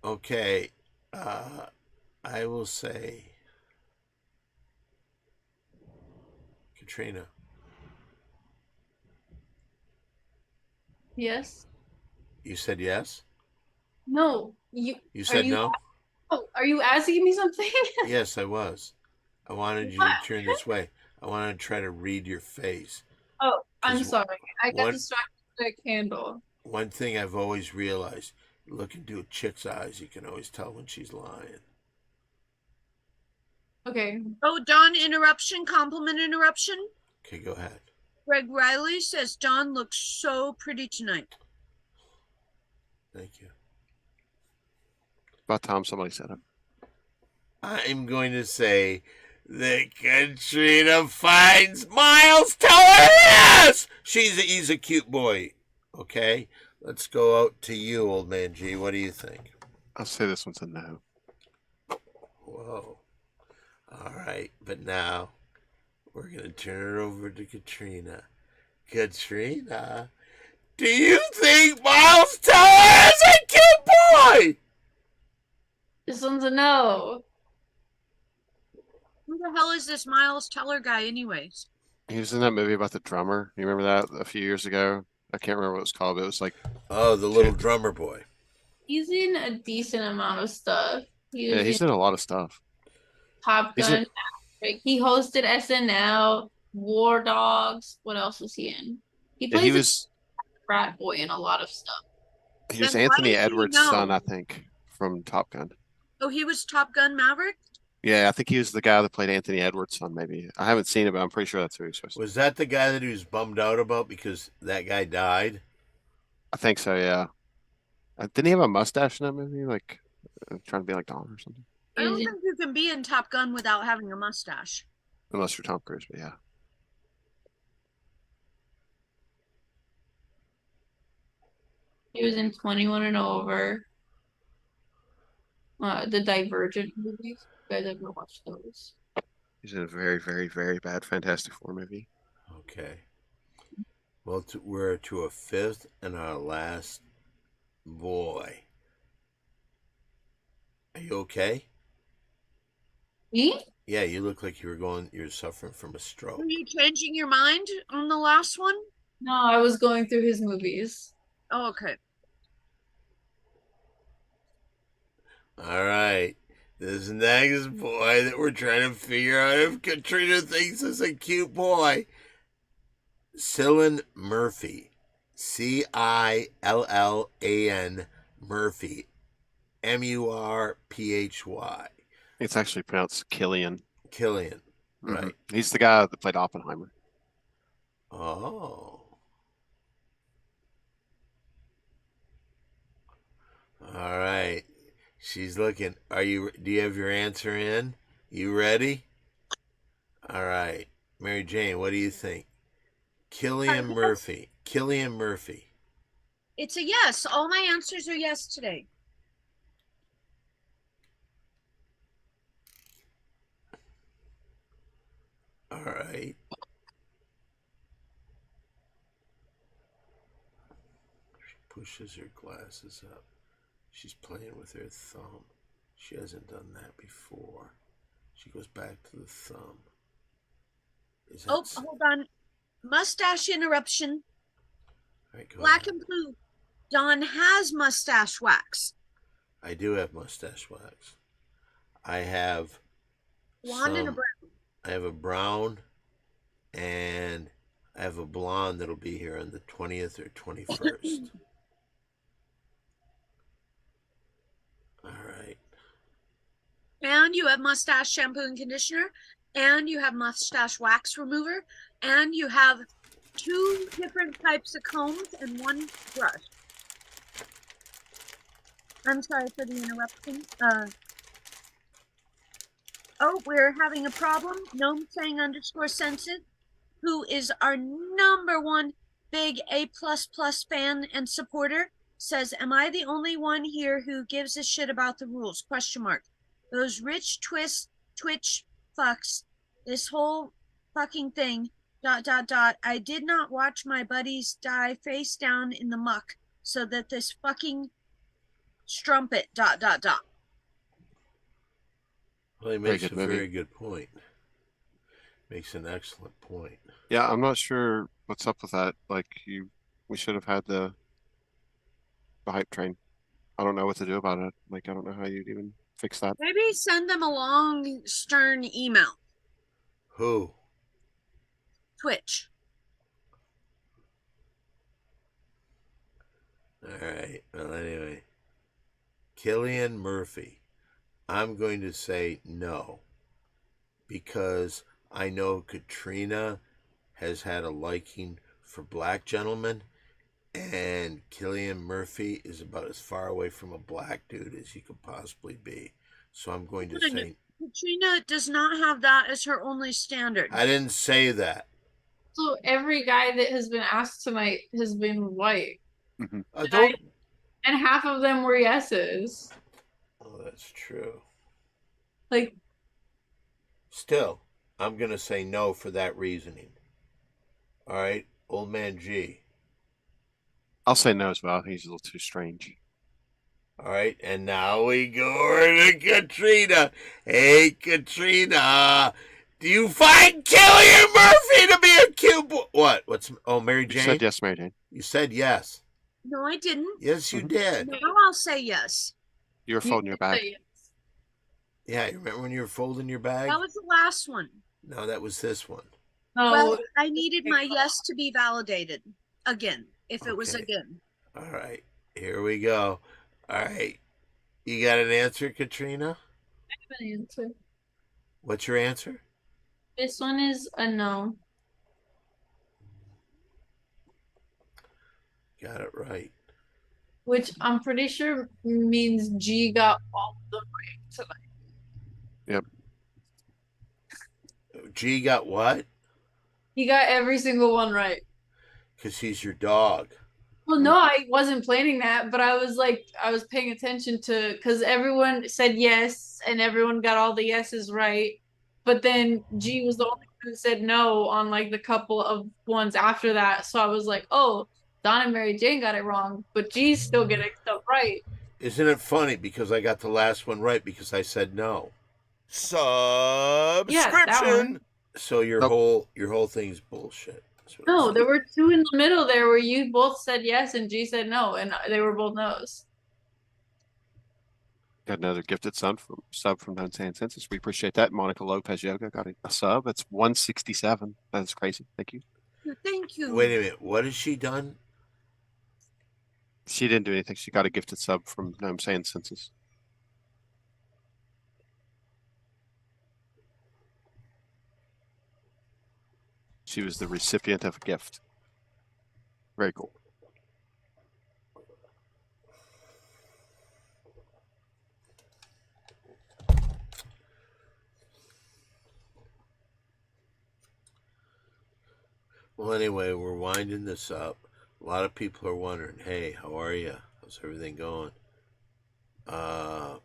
Okay. I will say, Katrina. Yes. You said yes? No. You said no? Oh, are you asking me something? Yes, I was. I wanted you to turn this way. I wanted to try to read your face. Oh, I'm 'Cause sorry. I got one- distracted with a candle. One thing I've always realized, you look into a chick's eyes, you can always tell when she's lying. Okay. Oh, Dawn interruption, compliment interruption. Okay, go ahead. Greg Riley says Dawn looks so pretty tonight. Thank you. About time somebody said it. I'm going to say that Katrina finds Miles Teller. Yes! He's a cute boy. Okay? Let's go out to you, old man G. What do you think? I'll say this one's a no. Whoa. All right, but now we're going to turn it over to Katrina. Katrina, do you think Miles Teller is a cute boy? This one's a no. Who the hell is this Miles Teller guy, anyways? He was in that movie about the drummer. You remember that a few years ago? I can't remember what it was called, but it was like, Oh, the little drummer boy. He's in a decent amount of stuff. He was yeah, he's in a lot of stuff. Top he's Gun. Maverick. He hosted SNL, War Dogs. What else was he in? He Yeah, plays he a was frat boy in a lot of stuff. he was Then why Anthony do you Edwards' know? son, I think, from Top Gun. Oh, he was Top Gun Maverick? Yeah, I think he was the guy that played Anthony Edwards' son, maybe. I haven't seen it, but I'm pretty sure that's who he's supposed to be. Was that the guy that he was bummed out about because that guy died? I think so, yeah. Didn't he have a mustache in that movie? Like, trying to be like Don or something? I He don't was in- think you can be in Top Gun without having a mustache. Unless you're Tom Cruise, but yeah. He was in 21 and Over. The Divergent movies. You guys ever watched those? He's in a very, very, very bad Fantastic Four movie. Okay. Well, we're to a fifth and our last boy. Are you okay? Me? Yeah, you look like you're suffering from a stroke. Were you changing your mind on the last one? No, I was going through his movies. Oh, okay. All right. This next boy that we're trying to figure out if Katrina thinks is a cute boy. Cillian Murphy. Cillan Murphy. Murphy. It's actually pronounced Killian. Killian. Right. Mm-hmm. He's the guy that played Oppenheimer. Oh. All right. She's looking. Do you have your answer in? You ready? All right. Mary Jane, what do you think? Cillian Murphy. Cillian Murphy. It's a yes. All my answers are yes today. All right. She pushes her glasses up. She's playing with her thumb. She hasn't done that before. She goes back to the thumb. Hold on. Mustache interruption. Right, Black and blue. Don has mustache wax. I do have mustache wax. I have Blonde and a brown. I have a brown, and I have a blonde that'll be here on the 20th or 21st. All right. And you have mustache shampoo and conditioner, and you have mustache wax remover, and you have 2 different types of combs and 1 brush. I'm sorry for the interruption. Oh, we're having a problem. Gnome saying _censored, who is our #1 big A++ fan and supporter, says, "Am I the only one here who gives a shit about the rules? ? Those rich Twitch fucks, this whole fucking thing. ... I did not watch my buddies die face down in the muck so that this fucking strumpet ... Well, he makes a very good point. Makes an excellent point. Yeah, I'm not sure what's up with that. Like we should have had the hype train. I don't know what to do about it. Like I don't know how you'd even fix that. Maybe send them a long, stern email. Who? Twitch. All right. Well, anyway. Cillian Murphy. I'm going to say no. Because I know Katrina has had a liking for black gentlemen. And Cillian Murphy is about as far away from a black dude as he could possibly be. So I'm going to say... Katrina does not have that as her only standard. I didn't say that. So every guy that has been asked tonight has been white. Mm-hmm. And half of them were yeses. Oh, that's true. Like... Still, I'm going to say no for that reasoning. All right? Old man G. I'll say no as well. He's a little too strange. All right, and now we go over to Katrina. Hey, Katrina, do you find Cillian Murphy to be a cute boy? What? Mary Jane? You said yes, Mary Jane. You said yes. No, I didn't. Yes, you did. Now I'll say yes. You were folding your bag. Yeah, you remember when you were folding your bag? That was the last one. No, that was this one. No. Well, I needed my yes to be validated again, if it was again. All right, here we go. All right, you got an answer, Katrina? I have an answer. What's your answer? This one is a no. Got it right. Which I'm pretty sure means G got all of them right tonight. Yep. G got what? He got every single one right. Because he's your dog. Well, no, I wasn't planning that, but I was paying attention to, because everyone said yes, and everyone got all the yeses right. But then G was the only one who said no on like the couple of ones after that. So I was like, oh, Don and Mary Jane got it wrong, but G's still getting stuff right. Isn't it funny? Because I got the last one right because I said no. Subscription. Yeah, so your whole thing's bullshit. No, there were 2 in the middle there where you both said yes and G said no, and they were both no's. Got another gifted sub from Don't Say Census. We appreciate that. Monica Lopez Yoga got a sub. That's 167. That's crazy. Thank you. Thank you. Wait a minute. What has she done? She didn't do anything. She got a gifted sub from Gnome Saying Census. She was the recipient of a gift. Very cool. Well, anyway, we're winding this up. A lot of people are wondering, hey, how are you? How's everything going? I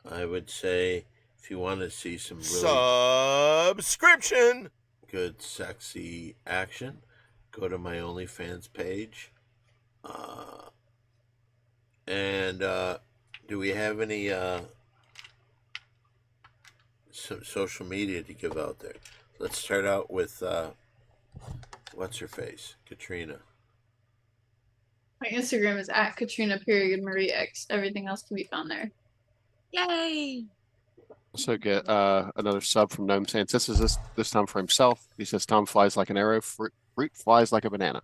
would say if you want to see some really Subscription. good, sexy action, go to my OnlyFans page. And do we have any some social media to give out there? Let's start out with what's her face, Katrina. My Instagram is at Katrina_Marie X. Everything else can be found there. Yay! Also get another sub from Gnome Saying this time for himself. He says Tom flies like an arrow, fruit flies like a banana.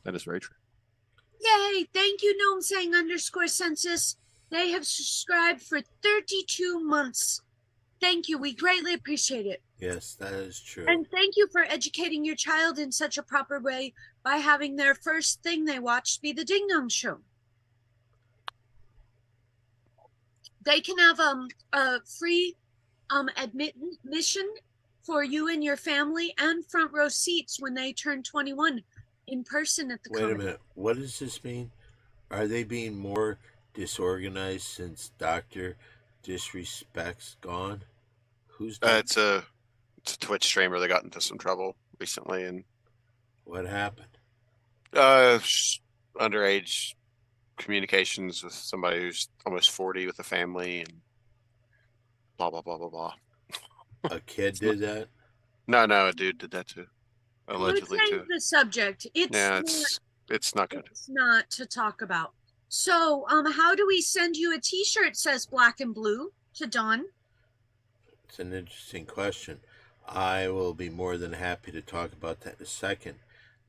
That is very true. Yay! Thank you, Gnome Saying _Census. They have subscribed for 32 months. Thank you. We greatly appreciate it. Yes, that is true. And thank you for educating your child in such a proper way by having their first thing they watch be the Ding Dong Show. They can have a free admission for you and your family and front row seats when they turn 21 in person at the Wait a comedy. minute. What does this mean? Are they being more disorganized since Dr. Disrespect's gone? Who's that? It's a Twitch streamer that got into some trouble recently, and What happened? underage communications with somebody who's almost 40 with a family, and blah blah blah blah blah. A kid did that? No, a dude did that too, allegedly Let's too. change the subject. Yeah, it's not good. It's not to talk about. So, how do we send you a T-shirt says black and blue to Dawn? It's an interesting question. I will be more than happy to talk about that in a second,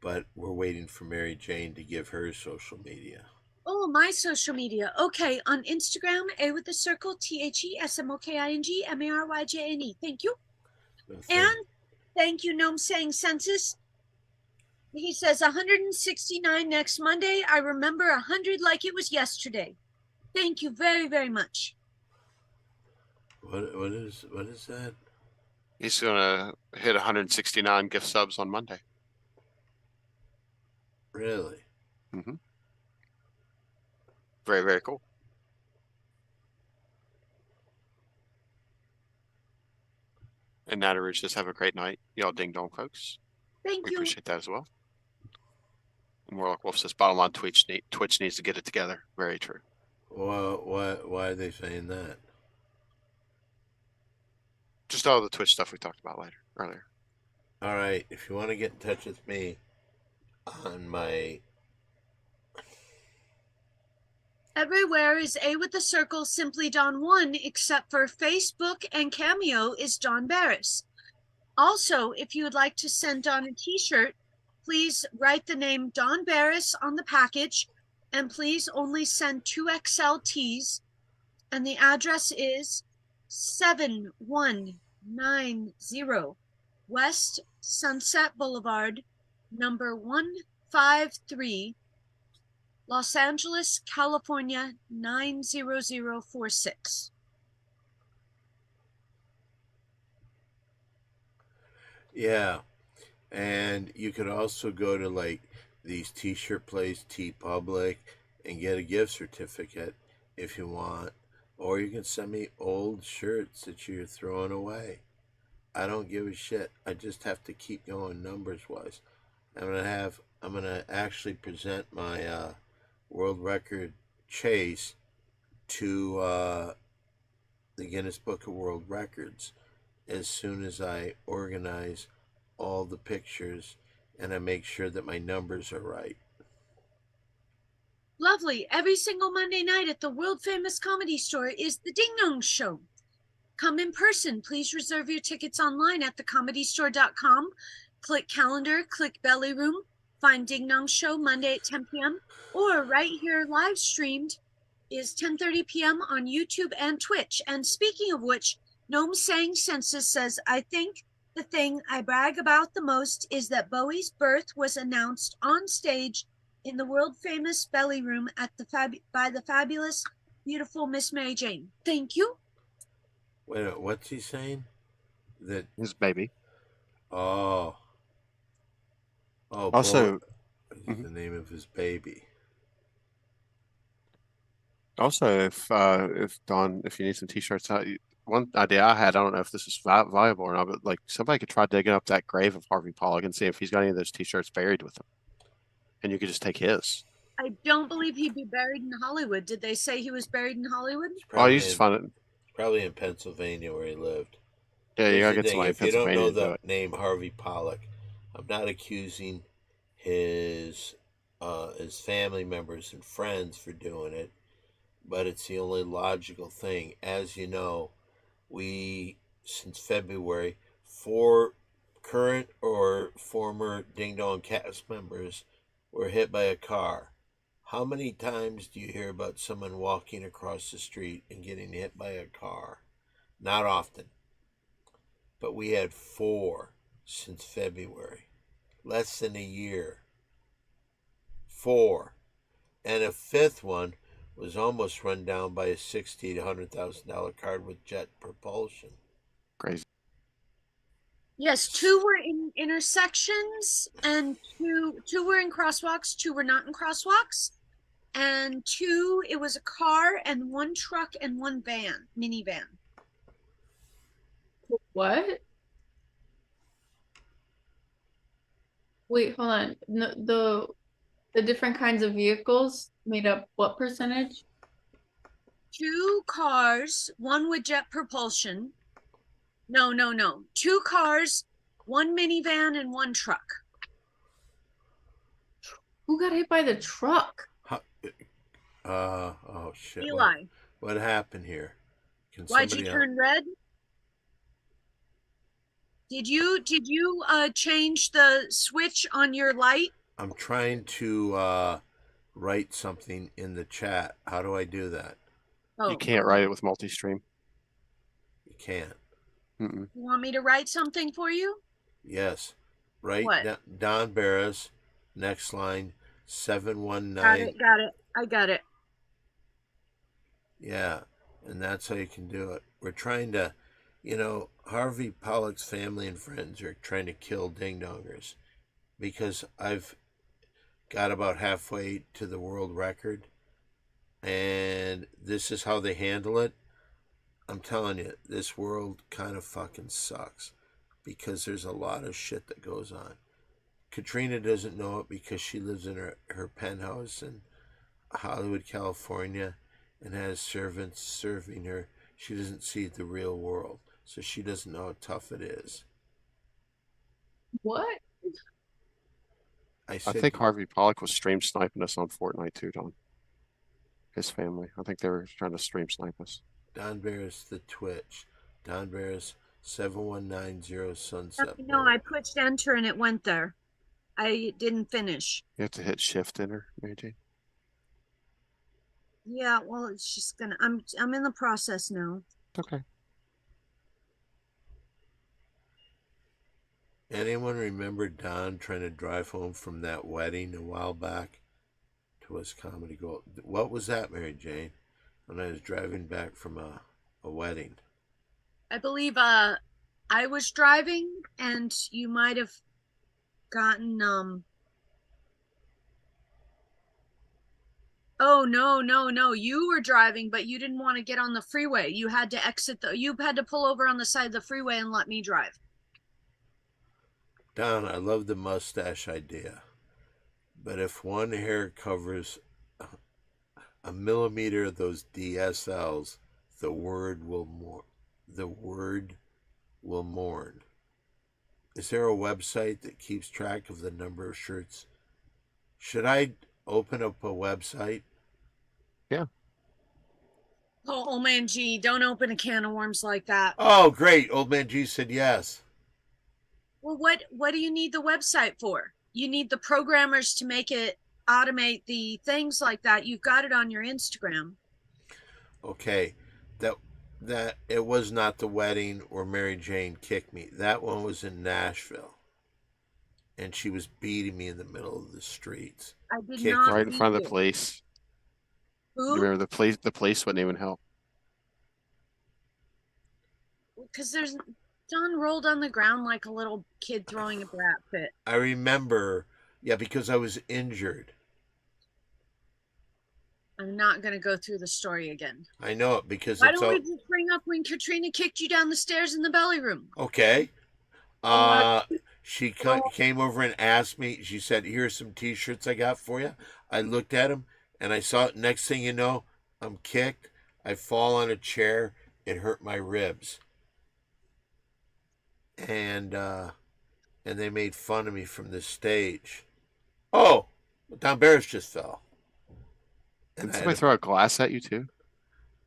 but we're waiting for Mary Jane to give her social media. Oh, my social media. Okay, on Instagram, A with the circle, THESMOKING Thank you. And thank you, Gnome Saying Census. He says 169 next Monday. I remember 100 like it was yesterday. Thank you very, very much. What is that? He's gonna hit 169 gift subs on Monday. Really? Mm-hmm. Very, very cool. And Natteridge says, have a great night, y'all ding dong folks. Thank We you. appreciate that as well. And Warlock Wolf says, bottom line, Twitch needs to get it together. Very true. Well, why are they saying that? Just all the Twitch stuff we talked about earlier. All right, if you want to get in touch with me on my... Everywhere is A with the circle, simply Don1, except for Facebook and Cameo is Don Barris. Also, if you would like to send Don a t-shirt, please write the name Don Barris on the package, and please only send 2XL tees, and the address is 7190 West Sunset Boulevard, number 153, Los Angeles, California, 90046. Yeah, and you could also go to like these t-shirt places, TeePublic, and get a gift certificate if you want. Or you can send me old shirts that you're throwing away. I don't give a shit. I just have to keep going numbers wise. I'm gonna actually present my world record chase to the Guinness Book of World Records as soon as I organize all the pictures and I make sure that my numbers are right. Lovely. Every single Monday night at the world famous Comedy Store is the Ding Dong Show. Come in person. Please reserve your tickets online at thecomedystore.com. Click calendar, click belly room, find Ding Dong Show Monday at 10 p.m. or right here live streamed is 10:30 p.m. on YouTube and Twitch. And speaking of which, Gnome Sang Census says, I think the thing I brag about the most is that Bowie's birth was announced on stage in the world famous belly room at by the fabulous, beautiful Miss Mary Jane. Thank you. Wait a minute, what's he saying? That His baby. oh Also, Bo is the name of his baby. Also, if Don, if you need some t-shirts out, one idea I had, I don't know if this is viable or not, but like somebody could try digging up that grave of Harvey Pollack and see if he's got any of those t-shirts buried with him, and you could just take his. I don't believe he'd be buried in Hollywood. Did they say he was buried in Hollywood? Oh, you just find it. Probably in Pennsylvania where he lived. Yeah, you gotta get somebody in If you don't Pennsylvania know to do the it. name Harvey Pollack, I'm not accusing his family members and friends for doing it, but it's the only logical thing. As you know, we, since February, 4 current or former Ding Dong cast members were hit by a car. How many times do you hear about someone walking across the street and getting hit by a car? Not often. But we had 4 since February. Less than a year. 4. And a 5th one was almost run down by a $60,000 to $100,000 car with jet propulsion. Crazy. Yes, 2 were in intersections, and two were in crosswalks. 2 were not in crosswalks, and 2, it was a car and 1 truck and 1 minivan. What? Wait, hold on. No, the different kinds of vehicles made up what percentage? 2 cars, 1 with jet propulsion. No. 2 cars, 1 minivan, and 1 truck. Who got hit by the truck? Oh shit. Eli. What happened here? Why'd you turn red? Did you change the switch on your light? I'm trying to write something in the chat. How do I do that? Oh, You can't write it with multi-stream. You can't. Mm-mm. You want me to write something for you? Yes. Write What? Don Barris, next line, 719. Got it. I got it. Yeah, and that's how you can do it. We're trying to, Harvey Pollack's family and friends are trying to kill Ding Dongers because I've got about halfway to the world record, and this is how they handle it. I'm telling you, this world kind of fucking sucks because there's a lot of shit that goes on. Katrina doesn't know it because she lives in her penthouse in Hollywood, California, and has servants serving her. She doesn't see the real world, so she doesn't know how tough it is. What? I think Harvey Pollack was stream sniping us on Fortnite too, Don. His family. I think they were trying to stream snipe us. Don Barris, the Twitch. Don Barris, 7190 Sunset. No, I pushed enter and it went there. I didn't finish. You have to hit shift enter, Mary Jane. Yeah, well, it's just gonna. I'm in the process now. Okay. Anyone remember Don trying to drive home from that wedding a while back to his comedy gold? What was that, Mary Jane? When I was driving back from a wedding. I believe I was driving and you might have gotten Oh no. You were driving, but you didn't want to get on the freeway. You had to you had to pull over on the side of the freeway and let me drive. Don, I love the mustache idea. But if one hair covers a millimeter of those DSLs, the word will mourn. Is there a website that keeps track of the number of shirts? Should I open up a website? Oh, old man G, don't open a can of worms like that. Oh, great. Old man G said yes. Well, what do you need the website for? You need the programmers to make it automate the things like that. You've got it on your Instagram. Okay. That it was not the wedding where Mary Jane kicked me. That one was in Nashville. And she was beating me in the middle of the streets. I did Kick not Right in beat front of you. the police. You Who? remember the police wouldn't even help. Because Don rolled on the ground like a little kid throwing a brat fit. I remember, because I was injured. I'm not going to go through the story again. I know it because Why it's don't all we just bring up when Katrina kicked you down the stairs in the belly room? okay. She came over and asked me. She said, "Here's some T-shirts I got for you." I looked at them and I saw it. Next thing you know, I'm kicked. I fall on a chair. It hurt my ribs, and they made fun of me from the stage. Oh, Don Barris just fell. Did somebody throw a glass at you too?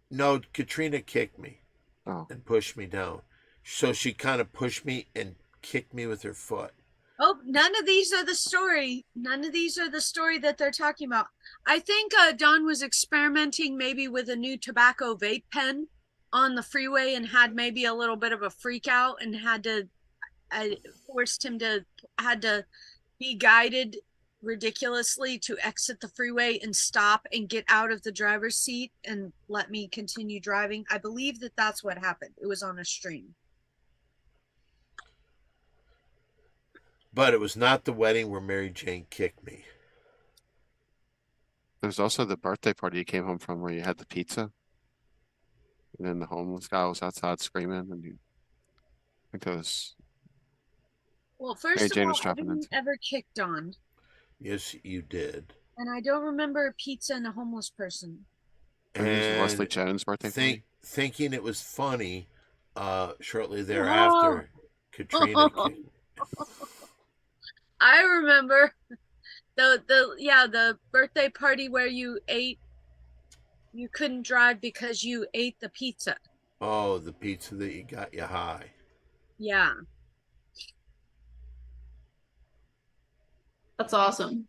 No, Katrina kicked me and pushed me down. So she kind of pushed me and kicked me with her foot. Oh, none of these are the story. None of these are the story that they're talking about. I think Don was experimenting maybe with a new tobacco vape pen on the freeway and had maybe a little bit of a freak out and had to be guided ridiculously to exit the freeway and stop and get out of the driver's seat and let me continue driving. I believe that that's what happened. It was on a stream. But it was not the wedding where Mary Jane kicked me. There's also the birthday party you came home from where you had the pizza. And then the homeless guy was outside screaming, and I think that was. Well, first Mary of Jane all, was I dropping didn't it. ever kick Don. Yes, you did. And I don't remember a pizza and a homeless person. And it was And Leslie Jones' birthday party. thinking it was funny, shortly thereafter, Katrina kicked me. I remember the birthday party where you couldn't drive because you ate the pizza. Oh, the pizza that got you high. Yeah. That's awesome.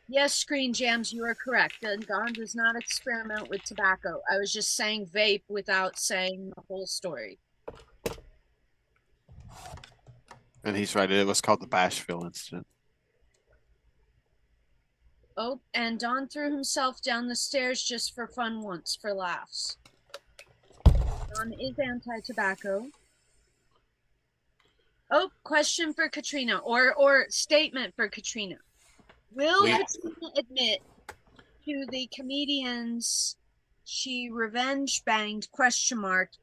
Yes, Screen Jams, you are correct. Don does not experiment with tobacco. I was just saying vape without saying the whole story. And he's right. It was called the Bashville incident. Oh, and Don threw himself down the stairs just for fun once, for laughs. Don is anti-tobacco. Oh, question for Katrina, or statement for Katrina. Will Katrina admit to the comedians she revenge banged ?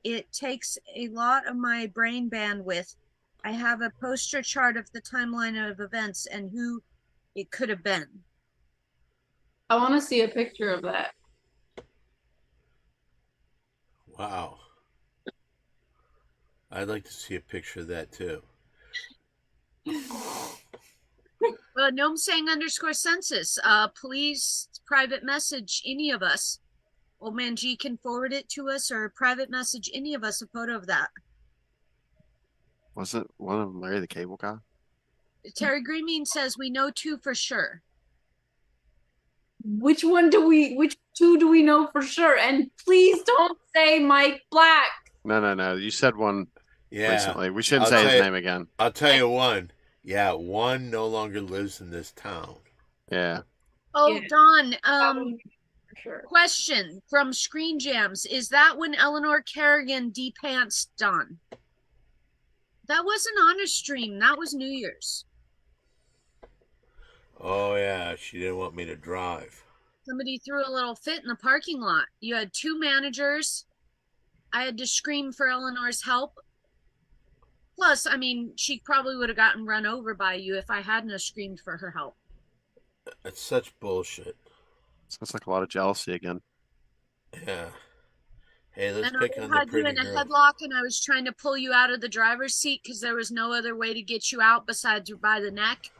It takes a lot of my brain bandwidth. I have a poster chart of the timeline of events and who it could have been. I want to see a picture of that. Wow. I'd like to see a picture of that too. Well, Gnome saying _census. Please private message any of us. Old Man G can forward it to us or private message any of us a photo of that. Was it one of them Larry the Cable Guy? Terry Greenmean says we know 2 for sure. Which two do we know for sure? And please don't say Mike Black. No. You said one recently. We shouldn't I'll say his tell you- name again. I'll tell you one. Yeah, one no longer lives in this town. Yeah. Oh, Yeah. Don, For sure. question from Screen Jams. Is that when Eleanor Kerrigan de-pantsed Don? That wasn't on a stream. That was New Year's. Oh yeah, she didn't want me to drive. Somebody threw a little fit in the parking lot. You had 2 managers. I had to scream for Eleanor's help. Plus, I mean, she probably would have gotten run over by you if I hadn't have screamed for her help. That's such bullshit. Sounds like a lot of jealousy again. Yeah. Hey, let's And pick I on the had you pretty in a girl. headlock and I was trying to pull you out of the driver's seat because there was no other way to get you out besides by the neck.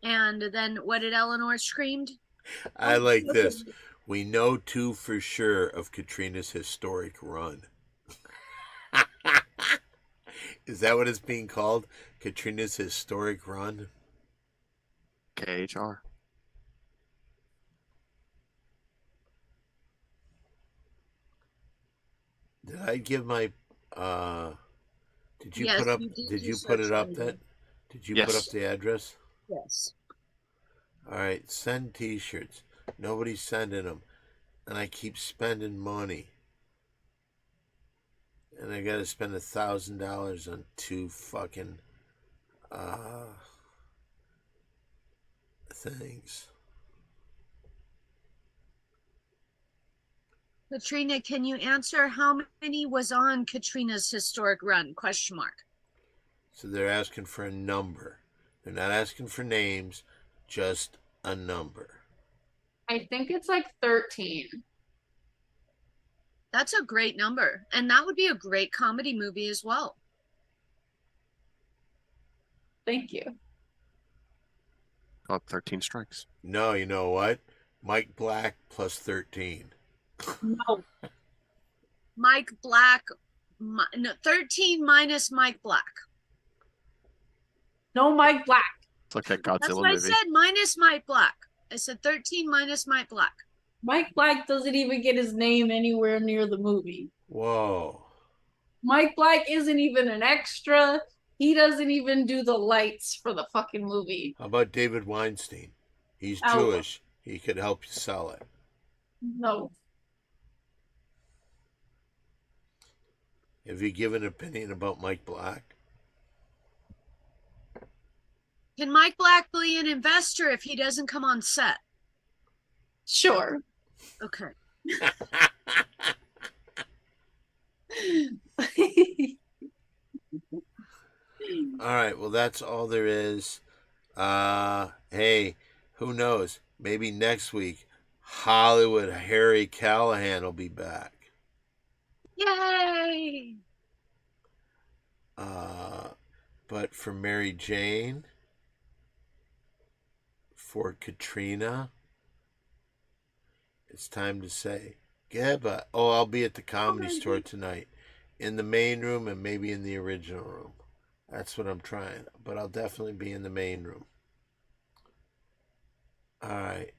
And then what did Eleanor screamed? I like this. We know 2 for sure of Katrina's historic run. Is that what it's being called? Katrina's historic run? KHR. Did I give my did you Yes, put up you did did do you put it social up media. that did you Yes. put up the address? Yes. All right, send t-shirts. Nobody's sending them. And I keep spending money. And I gotta spend $1,000 on 2 fucking things. Katrina, can you answer how many was on Katrina's historic run? Question mark. So they're asking for a number. They're not asking for names, just a number. I think it's like 13. That's a great number. And that would be a great comedy movie as well. Thank you. Called 13 Strikes. No, you know what? Mike Black plus 13. No. Mike Black, no, 13 minus Mike Black. No Mike Black. It's like that That's Godzilla what I movie. said, minus Mike Black. I said 13 minus Mike Black. Mike Black doesn't even get his name anywhere near the movie. Whoa. Mike Black isn't even an extra. He doesn't even do the lights for the fucking movie. How about David Weinstein? He's Oh. Jewish. He could help you sell it. No. Have you given an opinion about Mike Black? Can Mike Black be an investor if he doesn't come on set? Sure. Okay. All right, well, that's all there is. Hey, who knows? Maybe next week, Hollywood Harry Callahan will be back. Yay! But for Mary Jane, for Katrina, it's time to say goodbye. Oh, I'll be at the Comedy Store tonight, in the main room and maybe in the original room. That's what I'm trying, but I'll definitely be in the main room. All right.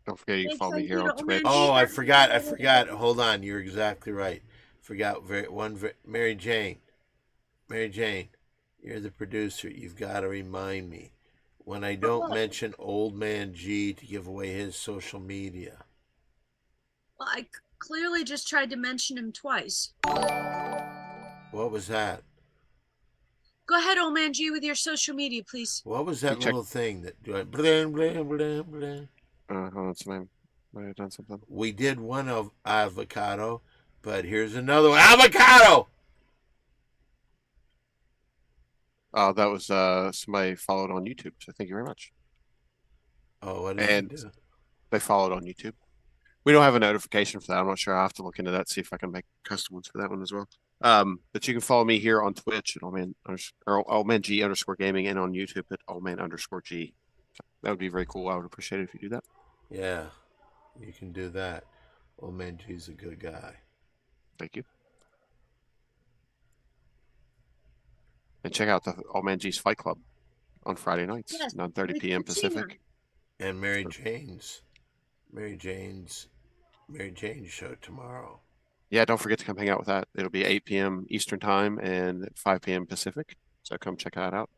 Don't forget you can Hey, follow me thank here you on to Twitch. Omen Oh, G. I forgot. Hold on, you're exactly right. Forgot Mary Jane. Mary Jane, you're the producer. You've got to remind me when I don't mention Old Man G to give away his social media. Well, I clearly just tried to mention him twice. What was that? Go ahead, old man G, with your social media, please. What was that You check- little thing that do I blah, blah, blah, blah. Hold on, what's the name? Might have done something. We did one of avocado, but here's another one. Avocado! That was somebody followed on YouTube. So thank you very much. Oh, what did And- you do? They followed on YouTube. We don't have a notification for that. I'm not sure. I'll have to look into that, see if I can make custom ones for that one as well. But you can follow me here on Twitch at allman_gaming and on YouTube at allman_g. That would be very cool. I would appreciate it if you do that. Yeah, you can do that. Old Man G's a good guy. Thank you. And check out the All Man G's Fight Club on Friday nights, Yes, 9:30 with p.m. Katrina. Pacific. And Mary Jane's show tomorrow. Yeah, don't forget to come hang out with that. It'll be 8 p.m. Eastern time and 5 p.m. Pacific. So come check that out.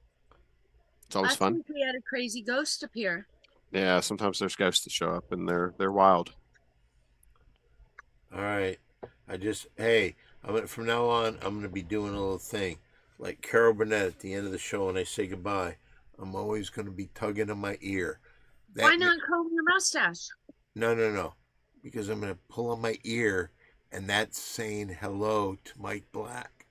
It's always Last fun. week we had a crazy ghost appear. Yeah, sometimes there's ghosts that show up and they're wild. All right. From now on, I'm gonna be doing a little thing, like Carol Burnett at the end of the show when I say goodbye. I'm always gonna be tugging on my ear. Why not comb your mustache? No. Because I'm gonna pull on my ear, and that's saying hello to Mike Black.